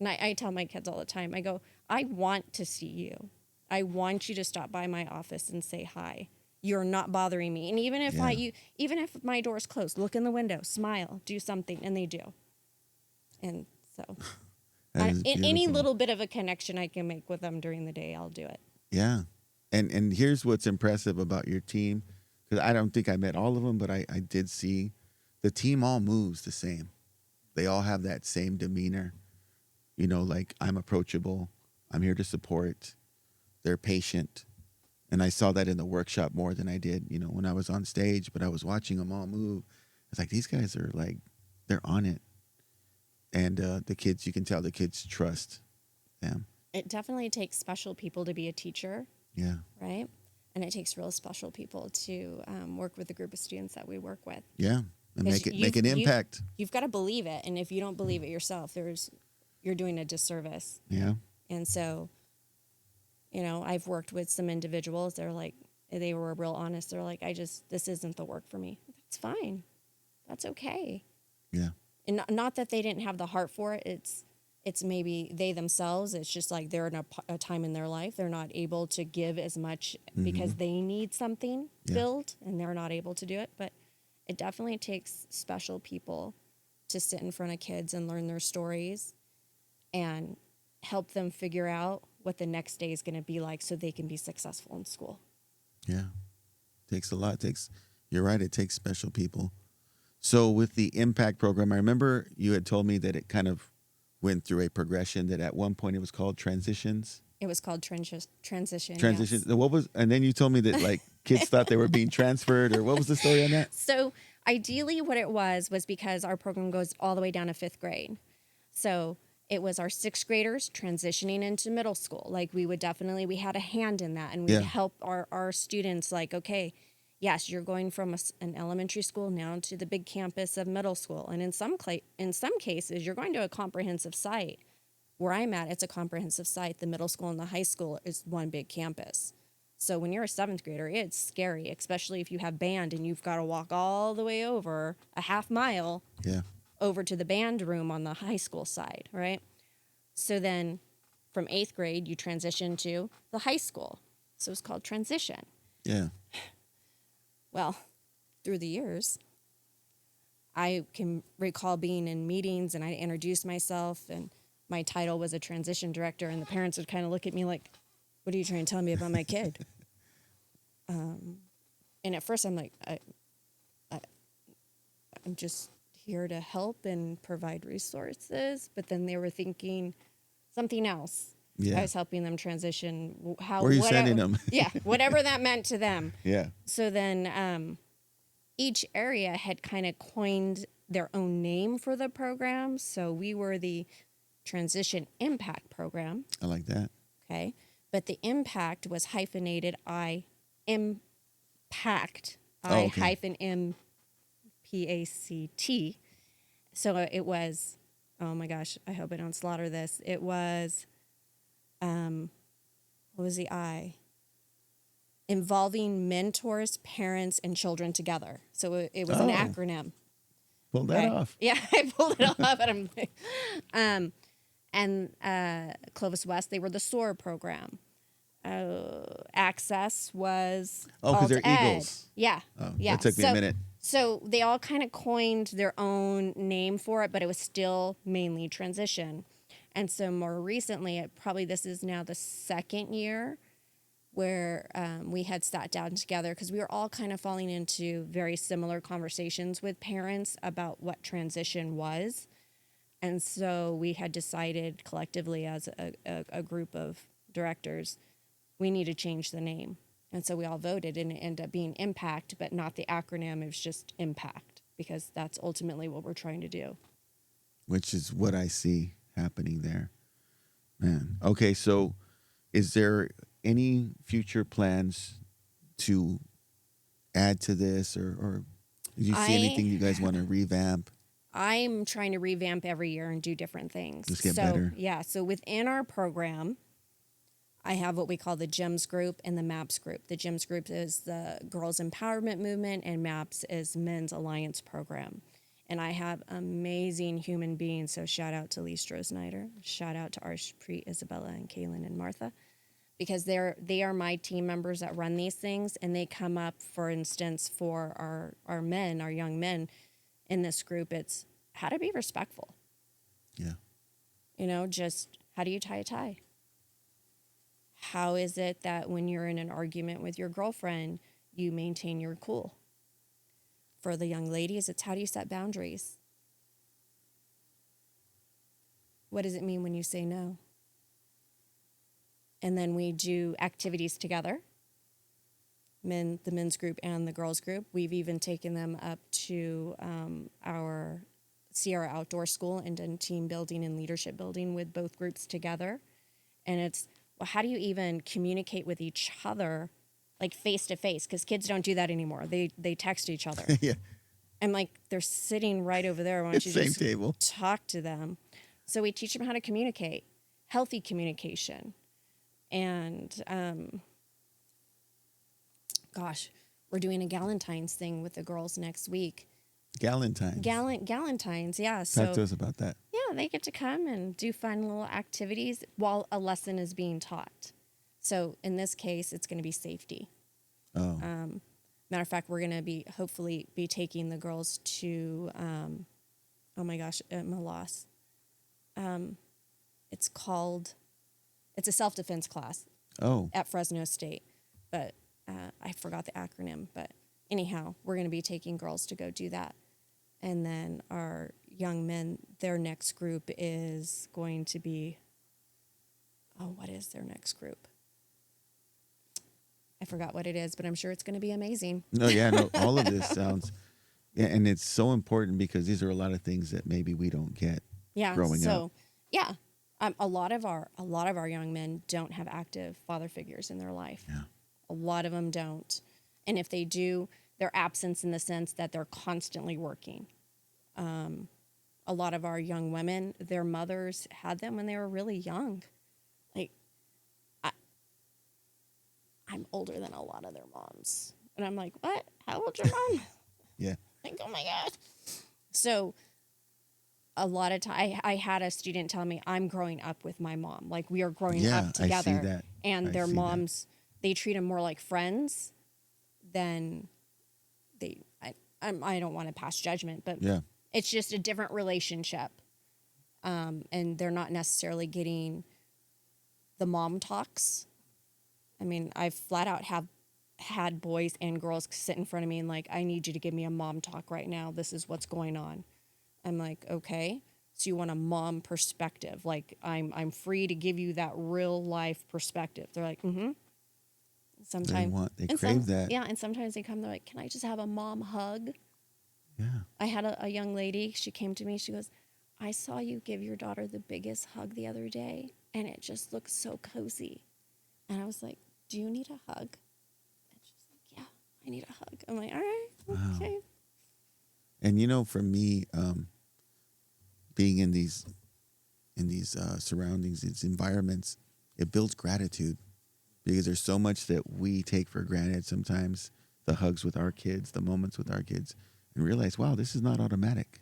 Speaker 3: And I tell my kids all the time, I go, I want to see you. I want you to stop by my office and say hi. You're not bothering me. And even if even if my door's closed, look in the window, smile, do something, and they do. And so any
Speaker 1: beautiful.
Speaker 3: little bit of a connection I can make with them during the day, I'll do it.
Speaker 1: Yeah. And here's what's impressive about your team, because I don't think I met all of them, but I did see the team all moves the same. They all have that same demeanor. You know, like, I'm approachable. I'm here to support. They're patient. And I saw that in the workshop more than I did, you know, when I was on stage, but I was watching them all move. It's like, these guys are like, they're on it. And the kids, you can tell the kids trust them.
Speaker 3: It definitely takes special people to be a teacher.
Speaker 1: Yeah.
Speaker 3: Right? And it takes real special people to work with the group of students that we work with.
Speaker 1: Yeah. And make an impact.
Speaker 3: You've got to believe it. And if you don't believe it yourself, you're doing a disservice.
Speaker 1: Yeah.
Speaker 3: And so, you know, I've worked with some individuals. They were real honest. They're like, this isn't the work for me. That's fine. That's okay.
Speaker 1: Yeah.
Speaker 3: And not that they didn't have the heart for it. It's maybe they themselves. It's just like they're in a time in their life. They're not able to give as much because they need something filled and they're not able to do it. But it definitely takes special people to sit in front of kids and learn their stories and help them figure out what the next day is going to be like so they can be successful in school.
Speaker 1: Yeah. Takes a lot. You're right. It takes special people. So with the impact program, I remember you had told me that it kind of went through a progression, that at one point it was called transitions.
Speaker 3: It was called transition.
Speaker 1: Transitions.
Speaker 3: Yes.
Speaker 1: And then you told me that like kids thought they were being transferred, or what was the story on that?
Speaker 3: So ideally what it was because our program goes all the way down to 5th grade. So it was our 6th graders transitioning into middle school. Like we had a hand in that, and we'd help our students like, okay, yes, you're going from an elementary school now to the big campus of middle school. And in some cases, you're going to a comprehensive site. Where I'm at, it's a comprehensive site. The middle school and the high school is one big campus. So when you're a 7th grader, it's scary, especially if you have band and you've got to walk all the way over a half mile over to the band room on the high school side, right? So then from 8th grade, you transition to the high school. So it's called transition.
Speaker 1: Yeah.
Speaker 3: Well, through the years, I can recall being in meetings and I introduced myself and my title was a transition director, and the parents would kind of look at me like, what are you trying to tell me about my kid? And at first I'm like, I'm just here to help and provide resources. But then they were thinking something else.
Speaker 1: Yeah.
Speaker 3: I was helping them transition.
Speaker 1: Where are you sending them?
Speaker 3: Yeah, whatever that meant to them.
Speaker 1: Yeah.
Speaker 3: So then each area had kind of coined their own name for the program. So we were the Transition Impact Program.
Speaker 1: I like that.
Speaker 3: Okay. But the impact was hyphenated impact. hyphen M-P-A-C-T. So it was, oh my gosh, I hope I don't slaughter this. It was, what was the I? Involving mentors, parents, and children together. So it was an acronym.
Speaker 1: Pull that off.
Speaker 3: Yeah, I pulled it off. And Clovis West, they were the SOAR program. Access was
Speaker 1: because they're
Speaker 3: Ed.
Speaker 1: Eagles.
Speaker 3: Yeah.
Speaker 1: Oh,
Speaker 3: yeah.
Speaker 1: That took me a minute.
Speaker 3: So they all kind of coined their own name for it, but it was still mainly transition. And so more recently, this is now the 2nd year where we had sat down together because we were all kind of falling into very similar conversations with parents about what transition was. And so we had decided collectively as a group of directors, we need to change the name. And so we all voted, and it ended up being Impact, but not the acronym. It was just Impact, because that's ultimately what we're trying to do.
Speaker 1: Which is what I see happening there. Man. Okay, so is there any future plans to add to this, or do you see anything you guys want to revamp?
Speaker 3: I'm trying to revamp every year and do different things.
Speaker 1: Just get better.
Speaker 3: Yeah, so within our program, I have what we call the GEMS group and the MAPS group. The GEMS group is the Girls Empowerment Movement, and MAPS is Men's Alliance Program. And I have amazing human beings, so shout out to Lee Strohsnyder, shout out to Arshpreet, Isabella, and Kaylin and Martha, because they are my team members that run these things, and they come up, for instance, for our men, our young men in this group, it's how to be respectful.
Speaker 1: Yeah.
Speaker 3: You know, just how do you tie a tie? How is it that when you're in an argument with your girlfriend, you maintain your cool? For the young ladies, it's how do you set boundaries? What does it mean when you say no? And then we do activities together, the men's group and the girls group. We've even taken them up to our Sierra Outdoor School and done team building and leadership building with both groups together. And it's, well, how do you even communicate with each other, like face to face? Because kids don't do that anymore. They text each other.
Speaker 1: Yeah.
Speaker 3: And like they're sitting right over there. Why don't you
Speaker 1: Same
Speaker 3: just
Speaker 1: table.
Speaker 3: talk to them? So we teach them how to communicate, healthy communication. And gosh, we're doing a Galentine's thing with the girls next week.
Speaker 1: Galentine's.
Speaker 3: Galentine's, yeah. So
Speaker 1: Talk to us about that.
Speaker 3: yeah, they get to come and do fun little activities while a lesson is being taught. So in this case, it's going to be safety.
Speaker 1: Oh.
Speaker 3: Matter of fact, we're going to hopefully be taking the girls to, oh my gosh, my loss. It's a self-defense class.
Speaker 1: Oh.
Speaker 3: At Fresno State, but I forgot the acronym. But anyhow, we're going to be taking girls to go do that. And then our young men, their next group is going to be, what is their next group? I forgot what it is, but I'm sure it's going to be amazing.
Speaker 1: No, yeah, no, all of this sounds, yeah, and it's so important because these are a lot of things that maybe we don't get growing up.
Speaker 3: Yeah, a lot of our young men don't have active father figures in their life.
Speaker 1: Yeah.
Speaker 3: A lot of them don't, and if they do, they're absent in the sense that they're constantly working. A lot of our young women, their mothers had them when they were really young. Like, I'm older than a lot of their moms. And I'm like, what? How old's your mom?
Speaker 1: Yeah.
Speaker 3: Like, oh my God. So a lot of time, I had a student tell me, I'm growing up with my mom. Like, we are growing up together.
Speaker 1: I see that.
Speaker 3: And their moms, they treat them more like friends than I don't want to pass judgment, but
Speaker 1: yeah.
Speaker 3: It's just a different relationship. And they're not necessarily getting the mom talks. I mean, I've flat out had boys and girls sit in front of me and like, I need you to give me a mom talk right now. This is what's going on. I'm like, okay. So you want a mom perspective. Like I'm free to give you that real life perspective. They're like, mm-hmm. Sometimes
Speaker 1: they crave that.
Speaker 3: Yeah. And sometimes they come, they're like, can I just have a mom hug?
Speaker 1: Yeah.
Speaker 3: I had a young lady, she came to me, she goes, I saw you give your daughter the biggest hug the other day, and it just looks so cozy. And I was like, do you need a hug? And she's like, yeah, I need a hug. I'm like, all right, okay.
Speaker 1: Wow. And you know, for me, being in these surroundings, these environments, it builds gratitude because there's so much that we take for granted sometimes, the hugs with our kids, the moments with our kids, and realize, wow, this is not automatic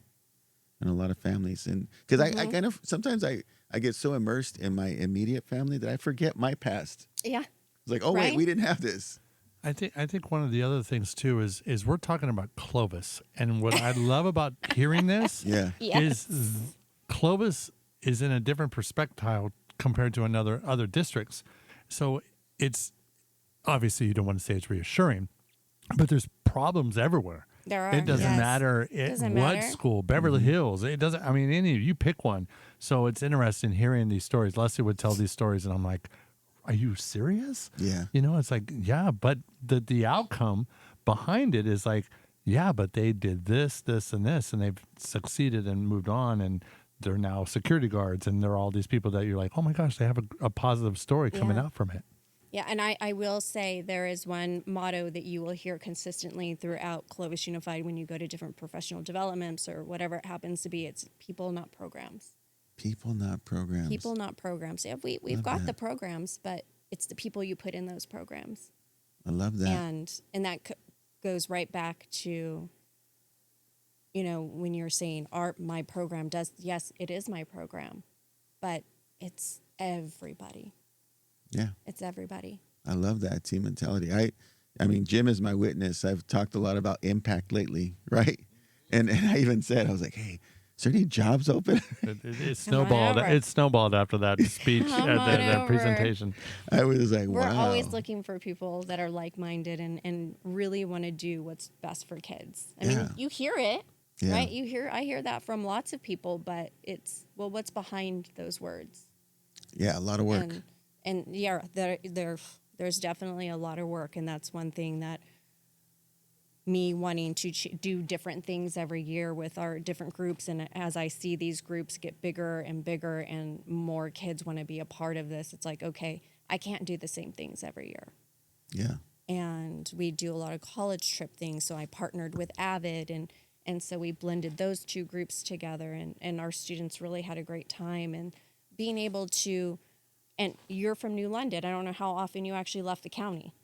Speaker 1: in a lot of families. And because I kind of, sometimes I get so immersed in my immediate family that I forget my past.
Speaker 3: Yeah.
Speaker 1: It's like, oh, wait, we didn't have this.
Speaker 2: I think one of the other things too is we're talking about Clovis, and what I love about hearing this is Clovis is in a different perspective compared to other districts. So it's obviously, you don't want to say it's reassuring, but there's problems everywhere.
Speaker 3: There are.
Speaker 2: It doesn't matter what school, Beverly Hills. It doesn't. I mean, you pick one. So it's interesting hearing these stories. Leslie would tell these stories, and I'm like, are you serious?
Speaker 1: Yeah.
Speaker 2: You know, it's like, yeah, but the outcome behind it is like, yeah, but they did this, this, and this, and they've succeeded and moved on, and they're now security guards, and they're all these people that you're like, oh my gosh, they have a positive story coming out from it.
Speaker 3: Yeah, and I will say there is one motto that you will hear consistently throughout Clovis Unified when you go to different professional developments or whatever it happens to be. It's people, not programs.
Speaker 1: People, not programs.
Speaker 3: People, not programs. Yeah, we've got the programs, but it's the people you put in those programs.
Speaker 1: I love that.
Speaker 3: And that goes right back to, you know, when you're saying my program does, yes, it is my program, but it's everybody.
Speaker 1: Yeah.
Speaker 3: It's everybody.
Speaker 1: I love that team mentality. I mean, Jim is my witness. I've talked a lot about impact lately, right? And I even said, I was like, hey, is there any jobs open?
Speaker 2: It snowballed. It snowballed after that speech that presentation.
Speaker 1: I was like,
Speaker 3: We're
Speaker 1: wow.
Speaker 3: always looking for people that are like-minded and really want to do what's best for kids. I mean, you hear it, right? I hear that from lots of people, but it's, well, what's behind those words?
Speaker 1: Yeah, a lot of work.
Speaker 3: And yeah, there's definitely a lot of work, and that's one thing that me wanting to do different things every year with our different groups, and as I see these groups get bigger and bigger and more kids want to be a part of this, it's like, okay, I can't do the same things every year.
Speaker 1: Yeah.
Speaker 3: And we do a lot of college trip things, so I partnered with Avid, and so we blended those two groups together, and our students really had a great time. And being able to, and you're from New London, I don't know how often you actually left the county.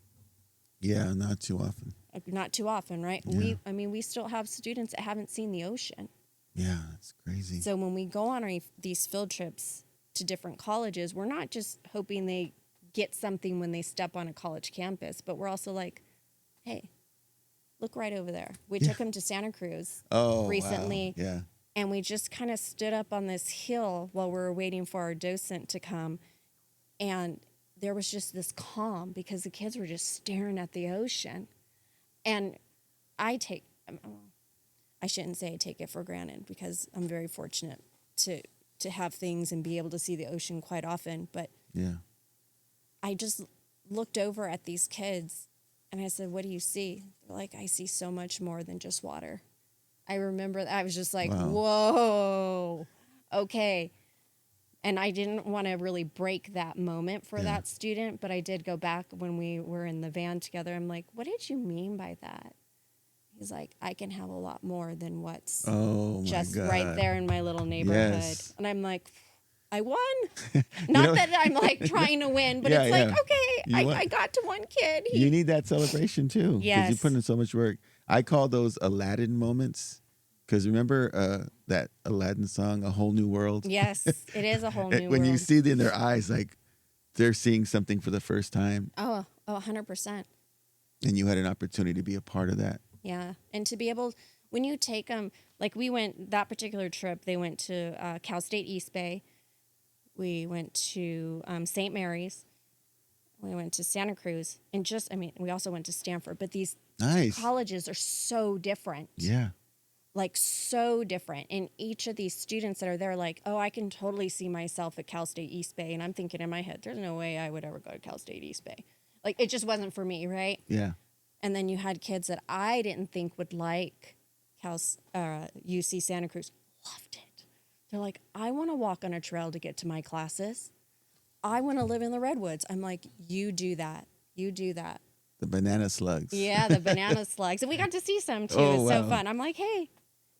Speaker 1: Yeah, not too often.
Speaker 3: Not too often, right?
Speaker 1: Yeah.
Speaker 3: We still have students that haven't seen the ocean.
Speaker 1: Yeah, that's crazy.
Speaker 3: So when we go on these field trips to different colleges, we're not just hoping they get something when they step on a college campus, but we're also like, hey, look right over there. We took them to Santa Cruz recently.
Speaker 1: Wow. Yeah.
Speaker 3: And we just kind of stood up on this hill while we were waiting for our docent to come. And there was just this calm because the kids were just staring at the ocean. And I shouldn't say I take it for granted because I'm very fortunate to have things and be able to see the ocean quite often. But
Speaker 1: yeah,
Speaker 3: I just looked over at these kids and I said, what do you see? They're like, I see so much more than just water. I remember I was just like,
Speaker 1: wow.
Speaker 3: Whoa, okay. And I didn't want to really break that moment for that student, but I did go back when we were in the van together. I'm like, what did you mean by that? He's like, I can have a lot more than what's just right there in my little neighborhood. Yes. And I'm like, I won. Not that I'm like trying to win, but it's like, okay, I got to one kid.
Speaker 1: You need that celebration too.
Speaker 3: Yes.
Speaker 1: Because you put in so much work. I call those Aladdin moments. Because remember that Aladdin song, A Whole New World?
Speaker 3: Yes, it is a whole new world.
Speaker 1: When you see it in their eyes, like they're seeing something for the first time.
Speaker 3: Oh, 100%.
Speaker 1: And you had an opportunity to be a part of that.
Speaker 3: Yeah. And to be able, when you take them, like we went, that particular trip, they went to Cal State East Bay. We went to St. Mary's. We went to Santa Cruz. And we also went to Stanford. But these colleges are so different.
Speaker 1: Yeah.
Speaker 3: Like so different. And each of these students that are there, like, oh, I can totally see myself at Cal State East Bay. And I'm thinking in my head, there's no way I would ever go to Cal State East Bay. Like, it just wasn't for me, right?
Speaker 1: Yeah.
Speaker 3: And then you had kids that I didn't think would like UC Santa Cruz. Loved it. They're like, I want to walk on a trail to get to my classes. I want to live in the redwoods. I'm like, you do that. You do that.
Speaker 1: The banana slugs.
Speaker 3: Yeah, the banana slugs. And we got to see some, too. It's so fun. I'm like, hey,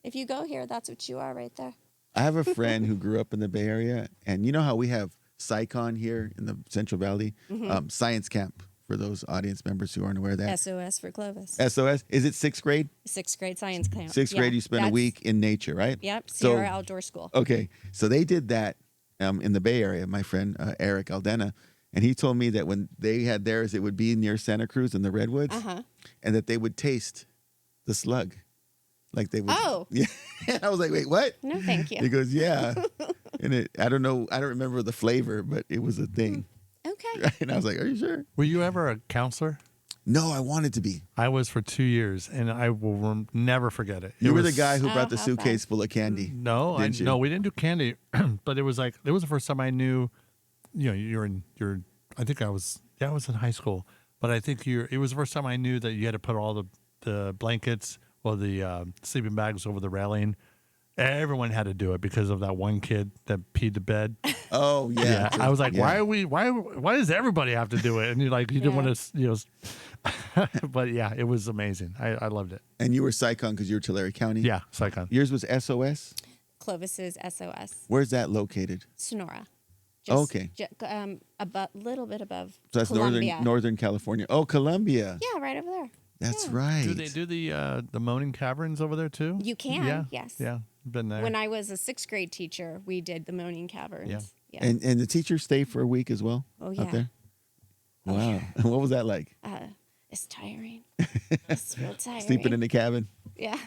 Speaker 3: if you go here, that's what you are right there.
Speaker 1: I have a friend who grew up in the Bay Area. And you know how we have SciCon here in the Central Valley? Mm-hmm. Science camp, for those audience members who aren't aware of that.
Speaker 3: SOS for Clovis.
Speaker 1: SOS? Is it 6th grade?
Speaker 3: 6th grade science camp.
Speaker 1: 6th grade, you spend a week in nature, right?
Speaker 3: Yep, Sierra Outdoor School.
Speaker 1: Okay, so they did that in the Bay Area, my friend Eric Aldena. And he told me that when they had theirs, it would be near Santa Cruz in the redwoods, and that they would taste the slug. Like they would. Oh. Yeah. And I was like, wait, what?
Speaker 3: No, thank you.
Speaker 1: He goes, yeah. And I don't know, I don't remember the flavor, but it was a thing.
Speaker 3: Okay.
Speaker 1: And I was like, are you sure?
Speaker 2: Were you ever a counselor?
Speaker 1: No, I wanted to be.
Speaker 2: I was for 2 years, and I will never forget it.
Speaker 1: You were the guy who brought the suitcase full of candy.
Speaker 2: No, no, we didn't do candy. But it was the first time I knew, I think I was in high school, but I think it was the first time I knew that you had to put all the blankets or the sleeping bags over the railing. Everyone had to do it because of that one kid that peed the bed.
Speaker 1: Oh yeah.
Speaker 2: I was like, why does everybody have to do it? And you didn't want to, but yeah, it was amazing. I loved it.
Speaker 1: And you were SciCon because you were Tulare County?
Speaker 2: Yeah, SciCon.
Speaker 1: Yours was SOS?
Speaker 3: Clovis is SOS.
Speaker 1: Where's that located?
Speaker 3: Sonora.
Speaker 1: Okay.
Speaker 3: A little bit above.
Speaker 1: So that's
Speaker 3: Columbia.
Speaker 1: Northern California. Oh, Columbia.
Speaker 3: Yeah, right over there.
Speaker 1: That's right.
Speaker 2: Do they do the Moaning Caverns over there too?
Speaker 3: You can. Yes.
Speaker 2: Yeah. Been there.
Speaker 3: When I was a 6th grade teacher, we did the Moaning Caverns.
Speaker 1: Yeah. And the teachers stay for a week as well?
Speaker 3: Oh, yeah.
Speaker 1: Out there?
Speaker 3: Oh,
Speaker 1: wow.
Speaker 3: Yeah.
Speaker 1: What was that like?
Speaker 3: It's tiring. It's real tiring.
Speaker 1: Sleeping in the cabin?
Speaker 3: Yeah.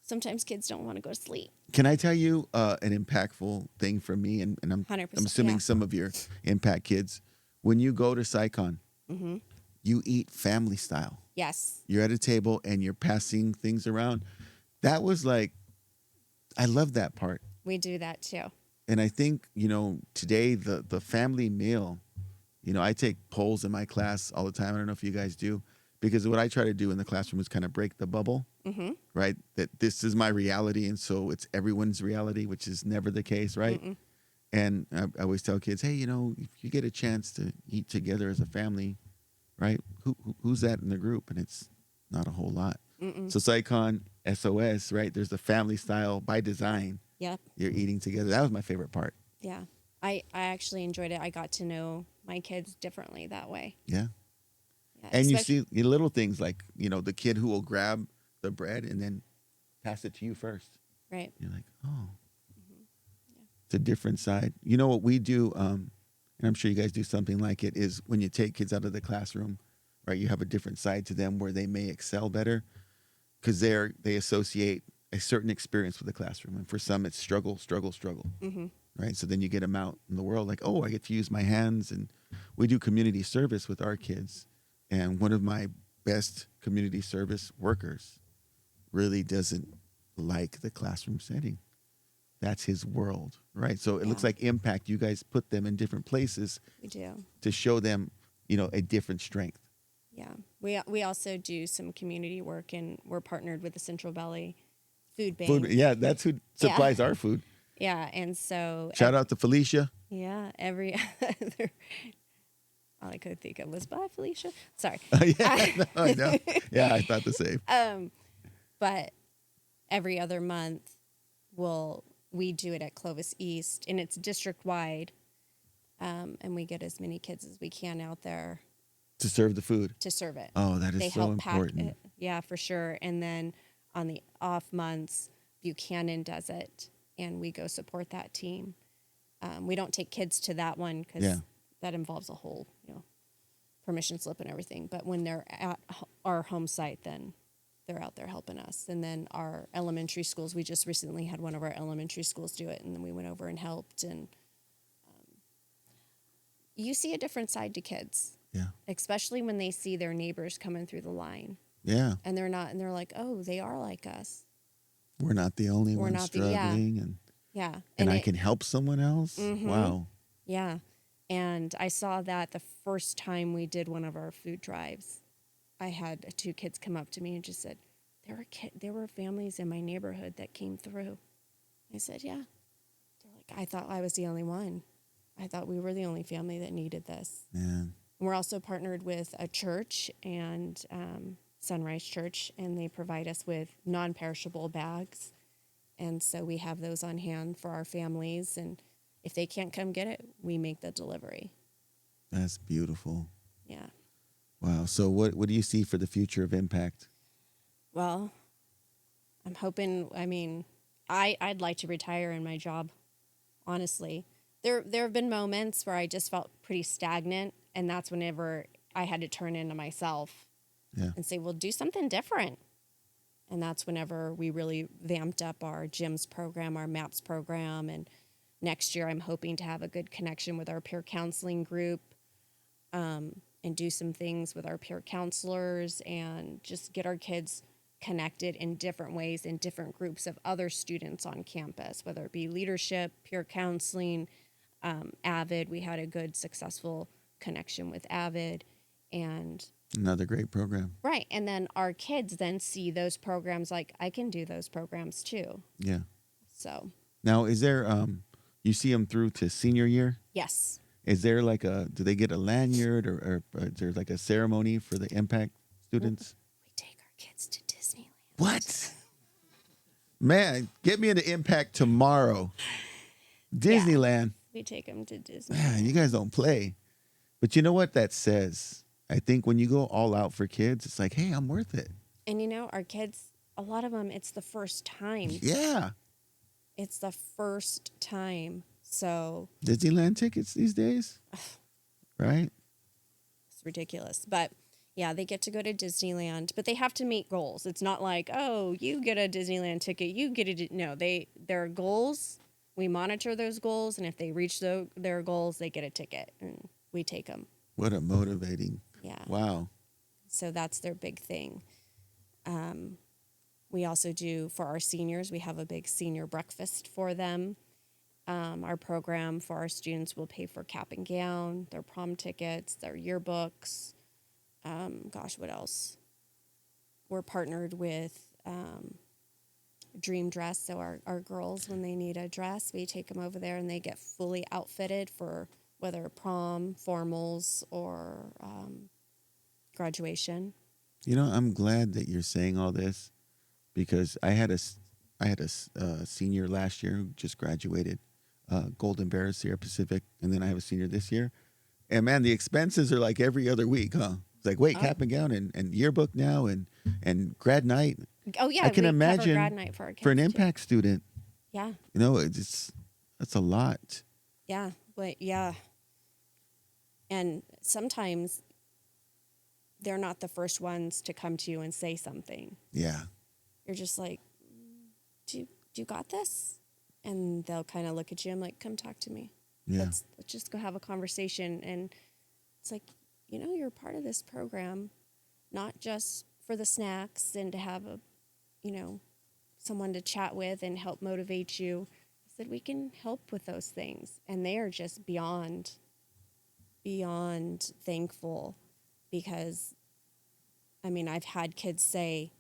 Speaker 3: sometimes kids don't want to go to sleep.
Speaker 1: Can I tell you an impactful thing for me? And I'm
Speaker 3: 100%,
Speaker 1: assuming
Speaker 3: yeah.
Speaker 1: some of your impact kids. When you go to SciCon, you eat family style.
Speaker 3: Yes.
Speaker 1: You're at a table and you're passing things around. That was like, I love that part.
Speaker 3: We do that too.
Speaker 1: And I think, today the family meal, I take polls in my class all the time. I don't know if you guys do, because what I try to do in the classroom is kind of break the bubble, right? That this is my reality. And so it's everyone's reality, which is never the case, right? And I always tell kids, hey, if you get a chance to eat together as a family, right? Who's that in the group? And it's not a whole lot. So SciCon, SOS, right? There's the family style by design.
Speaker 3: Yep.
Speaker 1: You're eating together. That was my favorite part.
Speaker 3: Yeah. I actually enjoyed it. I got to know my kids differently that way.
Speaker 1: Yeah.
Speaker 3: Yeah,
Speaker 1: And you see little things like, the kid who will grab the bread and then pass it to you first.
Speaker 3: Right.
Speaker 1: You're like, oh, it's a different side. You know what we do, and I'm sure you guys do something like it, is when you take kids out of the classroom, right, you have a different side to them where they may excel better because they associate a certain experience with the classroom. And for some, it's struggle, right? So then you get them out in the world like, oh, I get to use my hands. And we do community service with our kids. And one of my best community service workers really doesn't like the classroom setting. That's his world, right? So it looks like impact. You guys put them in different places.
Speaker 3: We do.
Speaker 1: To show them, a different strength.
Speaker 3: Yeah. We also do some community work, and we're partnered with the Central Valley Food Bank.
Speaker 1: Yeah, that's who supplies our food.
Speaker 3: Yeah, and so...
Speaker 1: Shout out to Felicia.
Speaker 3: Yeah, every other... All I could think of was, bye, Felicia. Sorry.
Speaker 1: I know. Yeah, I thought the same.
Speaker 3: But every other month, we do it at Clovis East, and it's district-wide, and we get as many kids as we can out there.
Speaker 1: To serve the food.
Speaker 3: To serve it.
Speaker 1: Oh, that is
Speaker 3: they
Speaker 1: so
Speaker 3: help
Speaker 1: important.
Speaker 3: Pack it. Yeah, for sure. And then on the off months, Buchanan does it, and we go support that team. We don't take kids to that one because that involves a whole, permission slip and everything. But when they're at our home site, then they're out there helping us. And then our elementary schools, we just recently had one of our elementary schools do it, and then we went over and helped. And you see a different side to kids.
Speaker 1: Yeah.
Speaker 3: Especially when they see their neighbors coming through the line.
Speaker 1: Yeah.
Speaker 3: And they're like, oh, they are like us.
Speaker 1: We're not the only ones struggling. And I can help someone else. Wow.
Speaker 3: Yeah. And I saw that the first time we did one of our food drives. I had 2 kids come up to me and just said, there were families in my neighborhood that came through. I said, yeah. They're like, I thought I was the only one. I thought we were the only family that needed this.
Speaker 1: Man.
Speaker 3: We're also partnered with a church and Sunrise Church, and they provide us with non-perishable bags. And so we have those on hand for our families. And if they can't come get it, we make the delivery.
Speaker 1: That's beautiful.
Speaker 3: Yeah.
Speaker 1: Wow. So what do you see for the future of Impact?
Speaker 3: Well, I'm hoping, I'd like to retire in my job, honestly. There have been moments where I just felt pretty stagnant, and that's whenever I had to turn into myself and say, well, do something different. And that's whenever we really vamped up our GYMS program, our MAPS program. And next year, I'm hoping to have a good connection with our peer counseling group and do some things with our peer counselors and just get our kids connected in different ways in different groups of other students on campus, whether it be leadership, peer counseling, AVID. We had a good, successful connection with AVID. And
Speaker 1: another great program.
Speaker 3: Right. And then our kids then see those programs like, I can do those programs too.
Speaker 1: Yeah.
Speaker 3: So.
Speaker 1: Now, is there, you see them through to senior year?
Speaker 3: Yes.
Speaker 1: Is there do they get a lanyard or is there like a ceremony for the Impact students?
Speaker 3: We take our kids to Disneyland.
Speaker 1: What? Man, get me into Impact tomorrow. Disneyland.
Speaker 3: We take them to Disneyland.
Speaker 1: Man, you guys don't play. But you know what that says? I think when you go all out for kids, it's like, hey, I'm worth it.
Speaker 3: And our kids, a lot of them, it's the first time.
Speaker 1: Yeah.
Speaker 3: It's the first time. So.
Speaker 1: Disneyland tickets these days? Right?
Speaker 3: It's ridiculous. But Yeah, they get to go to Disneyland, but they have to meet goals. It's not like, oh, you get a Disneyland ticket, you get it. No, there are goals. We monitor those goals, and if they reach their goals, they get a ticket, and we take them.
Speaker 1: What a motivating.
Speaker 3: Yeah.
Speaker 1: Wow.
Speaker 3: So that's their big thing. We also do, for our seniors, we have a big senior breakfast for them. Our program for our students will pay for cap and gown, their prom tickets, their yearbooks. What else? We're partnered with Dream Dress. So our girls, when they need a dress, we take them over there and they get fully outfitted for whether prom, formals, or graduation.
Speaker 1: You know, I'm glad that you're saying all this because I had a senior last year who just graduated, Golden Bear Sierra Pacific, and then I have a senior this year. And man, the expenses are like every other week, huh? It's like, wait, cap and gown and yearbook now and grad night.
Speaker 3: Oh yeah,
Speaker 1: I can
Speaker 3: we
Speaker 1: imagine
Speaker 3: cover grad night for our kids
Speaker 1: for an
Speaker 3: too.
Speaker 1: impact student.
Speaker 3: Yeah.
Speaker 1: You know, that's a lot.
Speaker 3: Yeah, but yeah. And sometimes they're not the first ones to come to you and say something.
Speaker 1: Yeah.
Speaker 3: You're just like, do you got this? And they'll kind of look at you and like, come talk to me.
Speaker 1: Yeah.
Speaker 3: Let's just go have a conversation. And it's like, you're part of this program, not just for the snacks and to have someone to chat with and help motivate you. I said, we can help with those things. And they are just beyond thankful because, I've had kids say,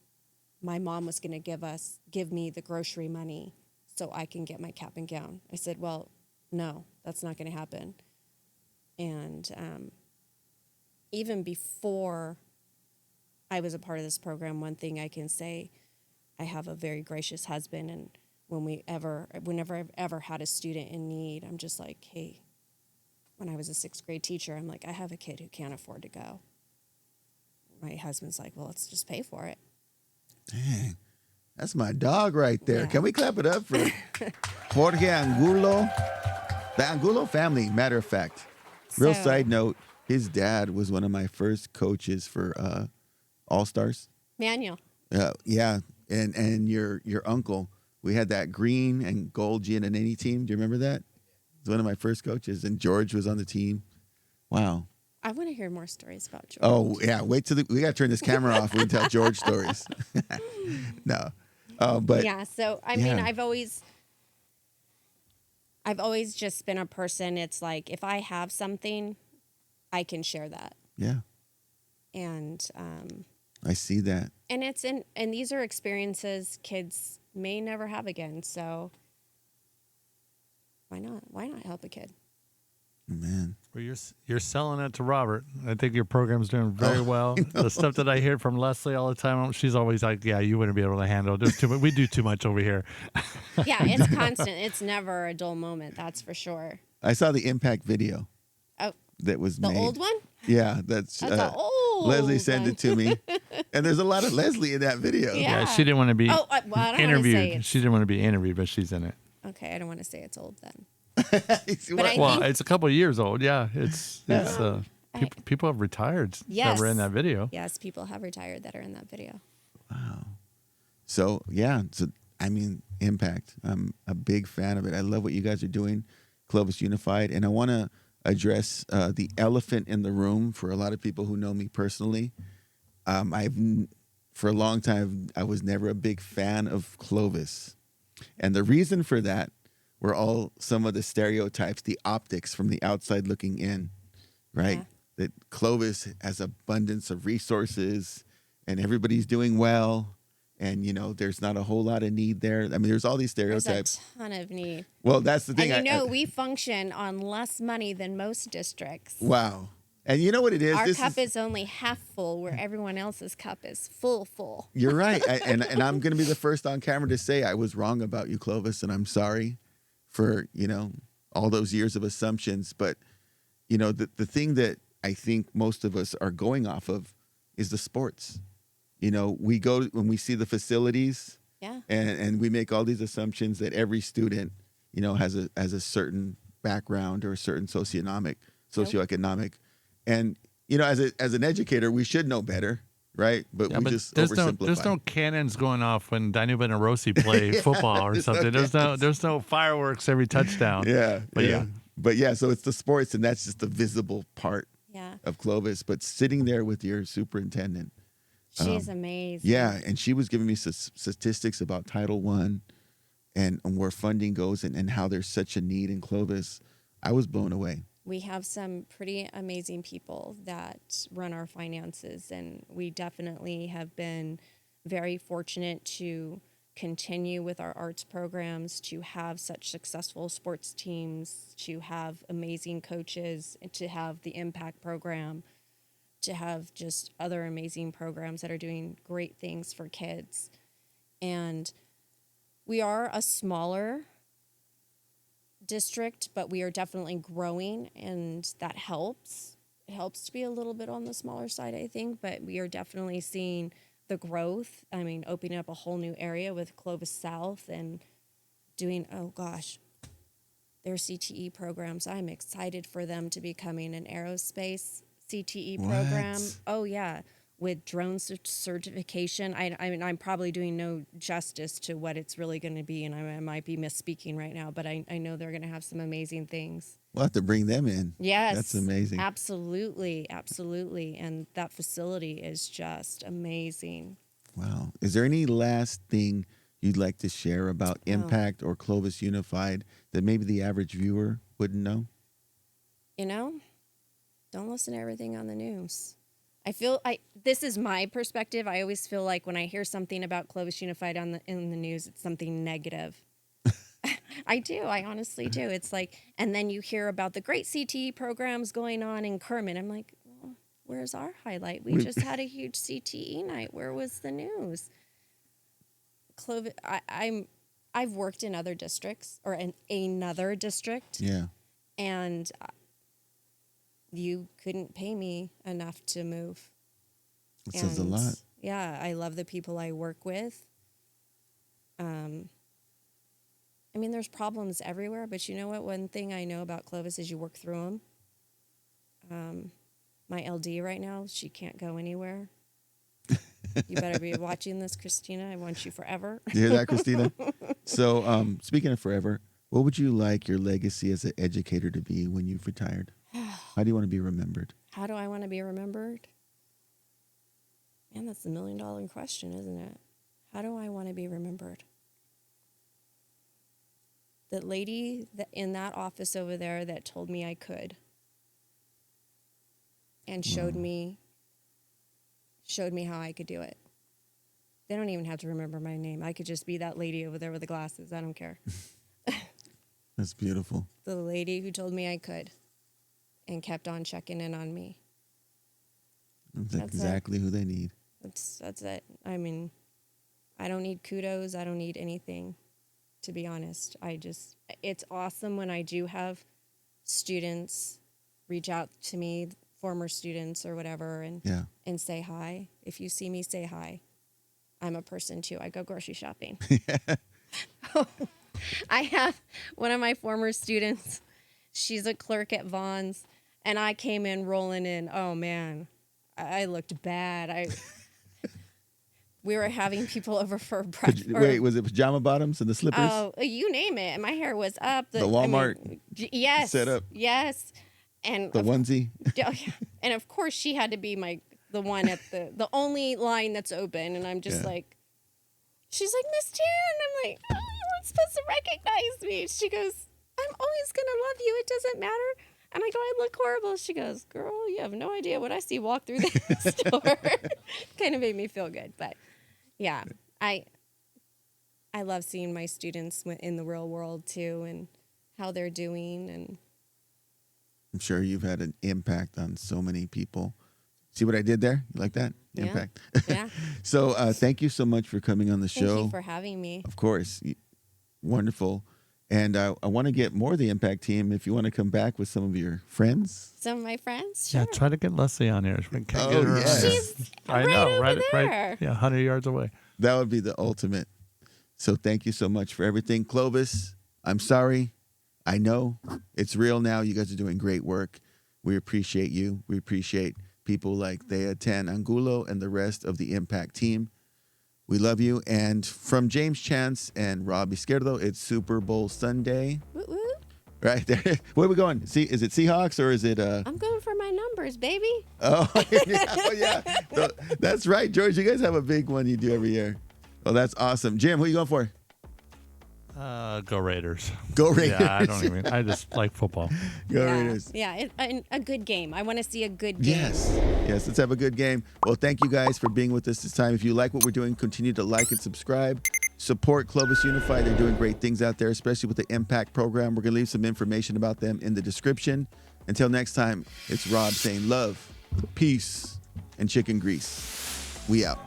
Speaker 3: my mom was going to give me the grocery money so I can get my cap and gown. I said, well, no, that's not going to happen. And even before I was a part of this program, one thing I can say, I have a very gracious husband, and whenever I've ever had a student in need, I'm just like, hey, when I was a 6th grade teacher, I'm like, I have a kid who can't afford to go. My husband's like, well, let's just pay for it.
Speaker 1: Dang. That's my dog right there.
Speaker 3: Yeah.
Speaker 1: Can we clap it up for Jorge Angulo? The Angulo family, matter of fact. Real
Speaker 3: So-
Speaker 1: side note, his dad was one of my first coaches for All-Stars.
Speaker 3: Manuel.
Speaker 1: Yeah, and your uncle, we had that green and gold Giannini team. Do you remember that? He was one of my first coaches, and George was on the team. Wow.
Speaker 3: I want to hear more stories about George.
Speaker 1: Oh, yeah. Wait till we got to turn this camera off. We can tell George stories. No. But
Speaker 3: yeah, so
Speaker 1: yeah.
Speaker 3: I've always just been a person. It's like if I have something, I can share that.
Speaker 1: Yeah.
Speaker 3: And
Speaker 1: I see that.
Speaker 3: and these are experiences kids may never have again. So why not? Why not help a kid?
Speaker 1: Man.
Speaker 2: Well, you're selling it to Robert. I think your program's doing very well. The stuff that I hear from Leslie all the time, she's always like, "Yeah, you wouldn't be able to handle. There's too much. We do too much over here."
Speaker 3: Yeah, it's constant. It's never a dull moment. That's for sure.
Speaker 1: I saw the impact video
Speaker 3: Oh,
Speaker 1: that was
Speaker 3: the
Speaker 1: made.
Speaker 3: old one?
Speaker 1: Yeah, that's
Speaker 3: That's the old
Speaker 1: Leslie sent
Speaker 3: one.
Speaker 1: it to me. And there's a lot of Leslie in that video.
Speaker 3: Yeah.
Speaker 2: Yeah, she didn't want to be
Speaker 3: Oh, well, I don't want to say
Speaker 2: interviewed.
Speaker 3: it's,
Speaker 2: She didn't want to be interviewed, but she's in it.
Speaker 3: okay. I don't want to say it's old then.
Speaker 1: But
Speaker 3: I
Speaker 2: Well,
Speaker 3: think-
Speaker 2: it's a couple of years old. Yeah, it's people have retired that were in that video.
Speaker 3: Yes, people have retired that are in that video.
Speaker 1: Wow. So, yeah. So, impact. I'm a big fan of it. I love what you guys are doing, Clovis Unified. And I want to address the elephant in the room for a lot of people who know me personally. For a long time, I was never a big fan of Clovis. And the reason for that were all some of the stereotypes, the optics from the outside looking in, right?
Speaker 3: Yeah.
Speaker 1: That Clovis has abundance of resources and everybody's doing well. And, there's not a whole lot of need there. There's all these
Speaker 3: There's
Speaker 1: stereotypes.
Speaker 3: a ton of need.
Speaker 1: Well, that's the thing.
Speaker 3: And we function on less money than most districts.
Speaker 1: Wow. And you know what it is?
Speaker 3: Our cup is only half full, where everyone else's cup is full.
Speaker 1: You're right. And I'm going to be the first on camera to say I was wrong about you, Clovis, and I'm sorry for, all those years of assumptions. But, the thing that I think most of us are going off of is the sports. We go when we see the facilities,
Speaker 3: Yeah.
Speaker 1: and we make all these assumptions that every student, has a certain background or a certain socioeconomic. And you know, as an educator, we should know better, right? But we just oversimplify.
Speaker 2: There's no cannons going off when Daniel Benarosi play football or something. There's no fireworks every touchdown.
Speaker 1: But yeah, so it's the sports, and that's just the visible part of Clovis. But sitting there with your superintendent,
Speaker 3: she's amazing.
Speaker 1: Yeah, and she was giving me statistics about Title I and where funding goes and how there's such a need in Clovis. I was blown away.
Speaker 3: We have some pretty amazing people that run our finances, and we definitely have been very fortunate to continue with our arts programs, to have such successful sports teams, to have amazing coaches, and to have the Impact program, to have just other amazing programs that are doing great things for kids. And we are a smaller district, but we are definitely growing, and that helps. It helps to be a little bit on the smaller side, I think, but we are definitely seeing the growth. I mean, opening up a whole new area with Clovis South and doing, their CTE programs. I'm excited for them to be coming an aerospace CTE program. Oh, yeah. With drone certification. I mean, I'm probably doing no justice to what it's really going to be, and I might be misspeaking right now, but I know they're going to have some amazing things.
Speaker 1: We'll have to bring them in.
Speaker 3: Yes.
Speaker 1: That's amazing.
Speaker 3: Absolutely. Absolutely. And that facility is just amazing.
Speaker 1: Wow. Is there any last thing you'd like to share about Impact or Clovis Unified that maybe the average viewer wouldn't know?
Speaker 3: You know, don't listen to everything on the news. This is my perspective. I always feel like when I hear something about Clovis Unified in the news, it's something negative. I do. I honestly do. It's like, and then you hear about the great CTE programs going on in Kermit. I'm like, well, where's our highlight? We just had a huge CTE night. Where was the news? Clovis, I've worked in other districts or in another district.
Speaker 1: Yeah.
Speaker 3: And you couldn't pay me enough to move.
Speaker 1: It says a lot.
Speaker 3: Yeah, I love the people I work with. I mean, there's problems everywhere, but you know what? One thing I know about Clovis is you work through them. My LD right now, she can't go anywhere. You better be watching this, Christina. I want you forever.
Speaker 1: You hear that, Christina? So, speaking of forever, what would you like your legacy as an educator to be when you've retired? How do you want to be remembered?
Speaker 3: How do I want to be remembered? Man, that's the $1 million question, isn't it? How do I want to be remembered? The lady in that office over there that told me I could and showed me how I could do it. They don't even have to remember my name. I could just be that lady over there with the glasses. I don't care.
Speaker 1: That's beautiful.
Speaker 3: The lady who told me I could and kept on checking in on me.
Speaker 1: That's exactly who they need.
Speaker 3: That's it. I mean, I don't need kudos. I don't need anything, to be honest. It's awesome when I do have students reach out to me, former students or whatever, and say hi. If you see me, say hi. I'm a person too. I go grocery shopping. I have one of my former students. She's a clerk at Vaughn's, and I came in rolling in. Oh man, I looked bad. We were having people over for breakfast.
Speaker 1: Wait, was it pajama bottoms and the slippers?
Speaker 3: Oh, you name it. My hair was up.
Speaker 1: The Walmart
Speaker 3: yes,
Speaker 1: setup.
Speaker 3: Yes, and
Speaker 1: the onesie.
Speaker 3: And of course, she had to be the one at the only line that's open, and I'm just like, she's like, Miss Jan. I'm like, oh, you weren't supposed to recognize me. She goes, I'm always gonna love you. It doesn't matter. And I go, I look horrible. She goes, girl, you have no idea what I see walk through the store. Kind of made me feel good, but yeah, I love seeing my students in the real world too, and how they're doing. And
Speaker 1: I'm sure you've had an impact on so many people. See what I did there? You like that?
Speaker 3: Yeah.
Speaker 1: Impact.
Speaker 3: Yeah.
Speaker 1: So thank you so much for coming on the show.
Speaker 3: Thank you for having me.
Speaker 1: Of course. Wonderful. And I want to get more of the Impact team. If you want to come back with some of your friends.
Speaker 3: Some of my friends? Sure.
Speaker 2: Yeah, try to get Leslie on here. We can't get her
Speaker 1: yes.
Speaker 2: on.
Speaker 3: She's
Speaker 2: I
Speaker 3: right
Speaker 2: know,
Speaker 3: over
Speaker 2: right,
Speaker 3: there.
Speaker 2: yeah, 100 yards away.
Speaker 1: That would be the ultimate. So thank you so much for everything. Clovis, I'm sorry. I know it's real now. You guys are doing great work. We appreciate you. We appreciate people like Thea Tan Angulo and the rest of the Impact team. We love you. And from James Chance and Rob Izquierdo, it's Super Bowl Sunday.
Speaker 3: Woo woo.
Speaker 1: Right there. Where are we going? See, is it Seahawks or is it?
Speaker 3: I'm going for my numbers, baby.
Speaker 1: Oh, yeah. So, that's right, George. You guys have a big one you do every year. Oh, that's awesome. Jim, who are you going for?
Speaker 2: Go Raiders.
Speaker 1: Go Raiders.
Speaker 2: Yeah, I just like football.
Speaker 1: Go Raiders.
Speaker 3: Yeah, a good game. I want to see a good game.
Speaker 1: Yes, let's have a good game. Well, thank you guys for being with us this time. If you like what we're doing, continue to like and subscribe. Support Clovis Unified. They're doing great things out there, especially with the Impact program. We're going to leave some information about them in the description. Until next time, it's Rob saying love, peace, and chicken grease. We out.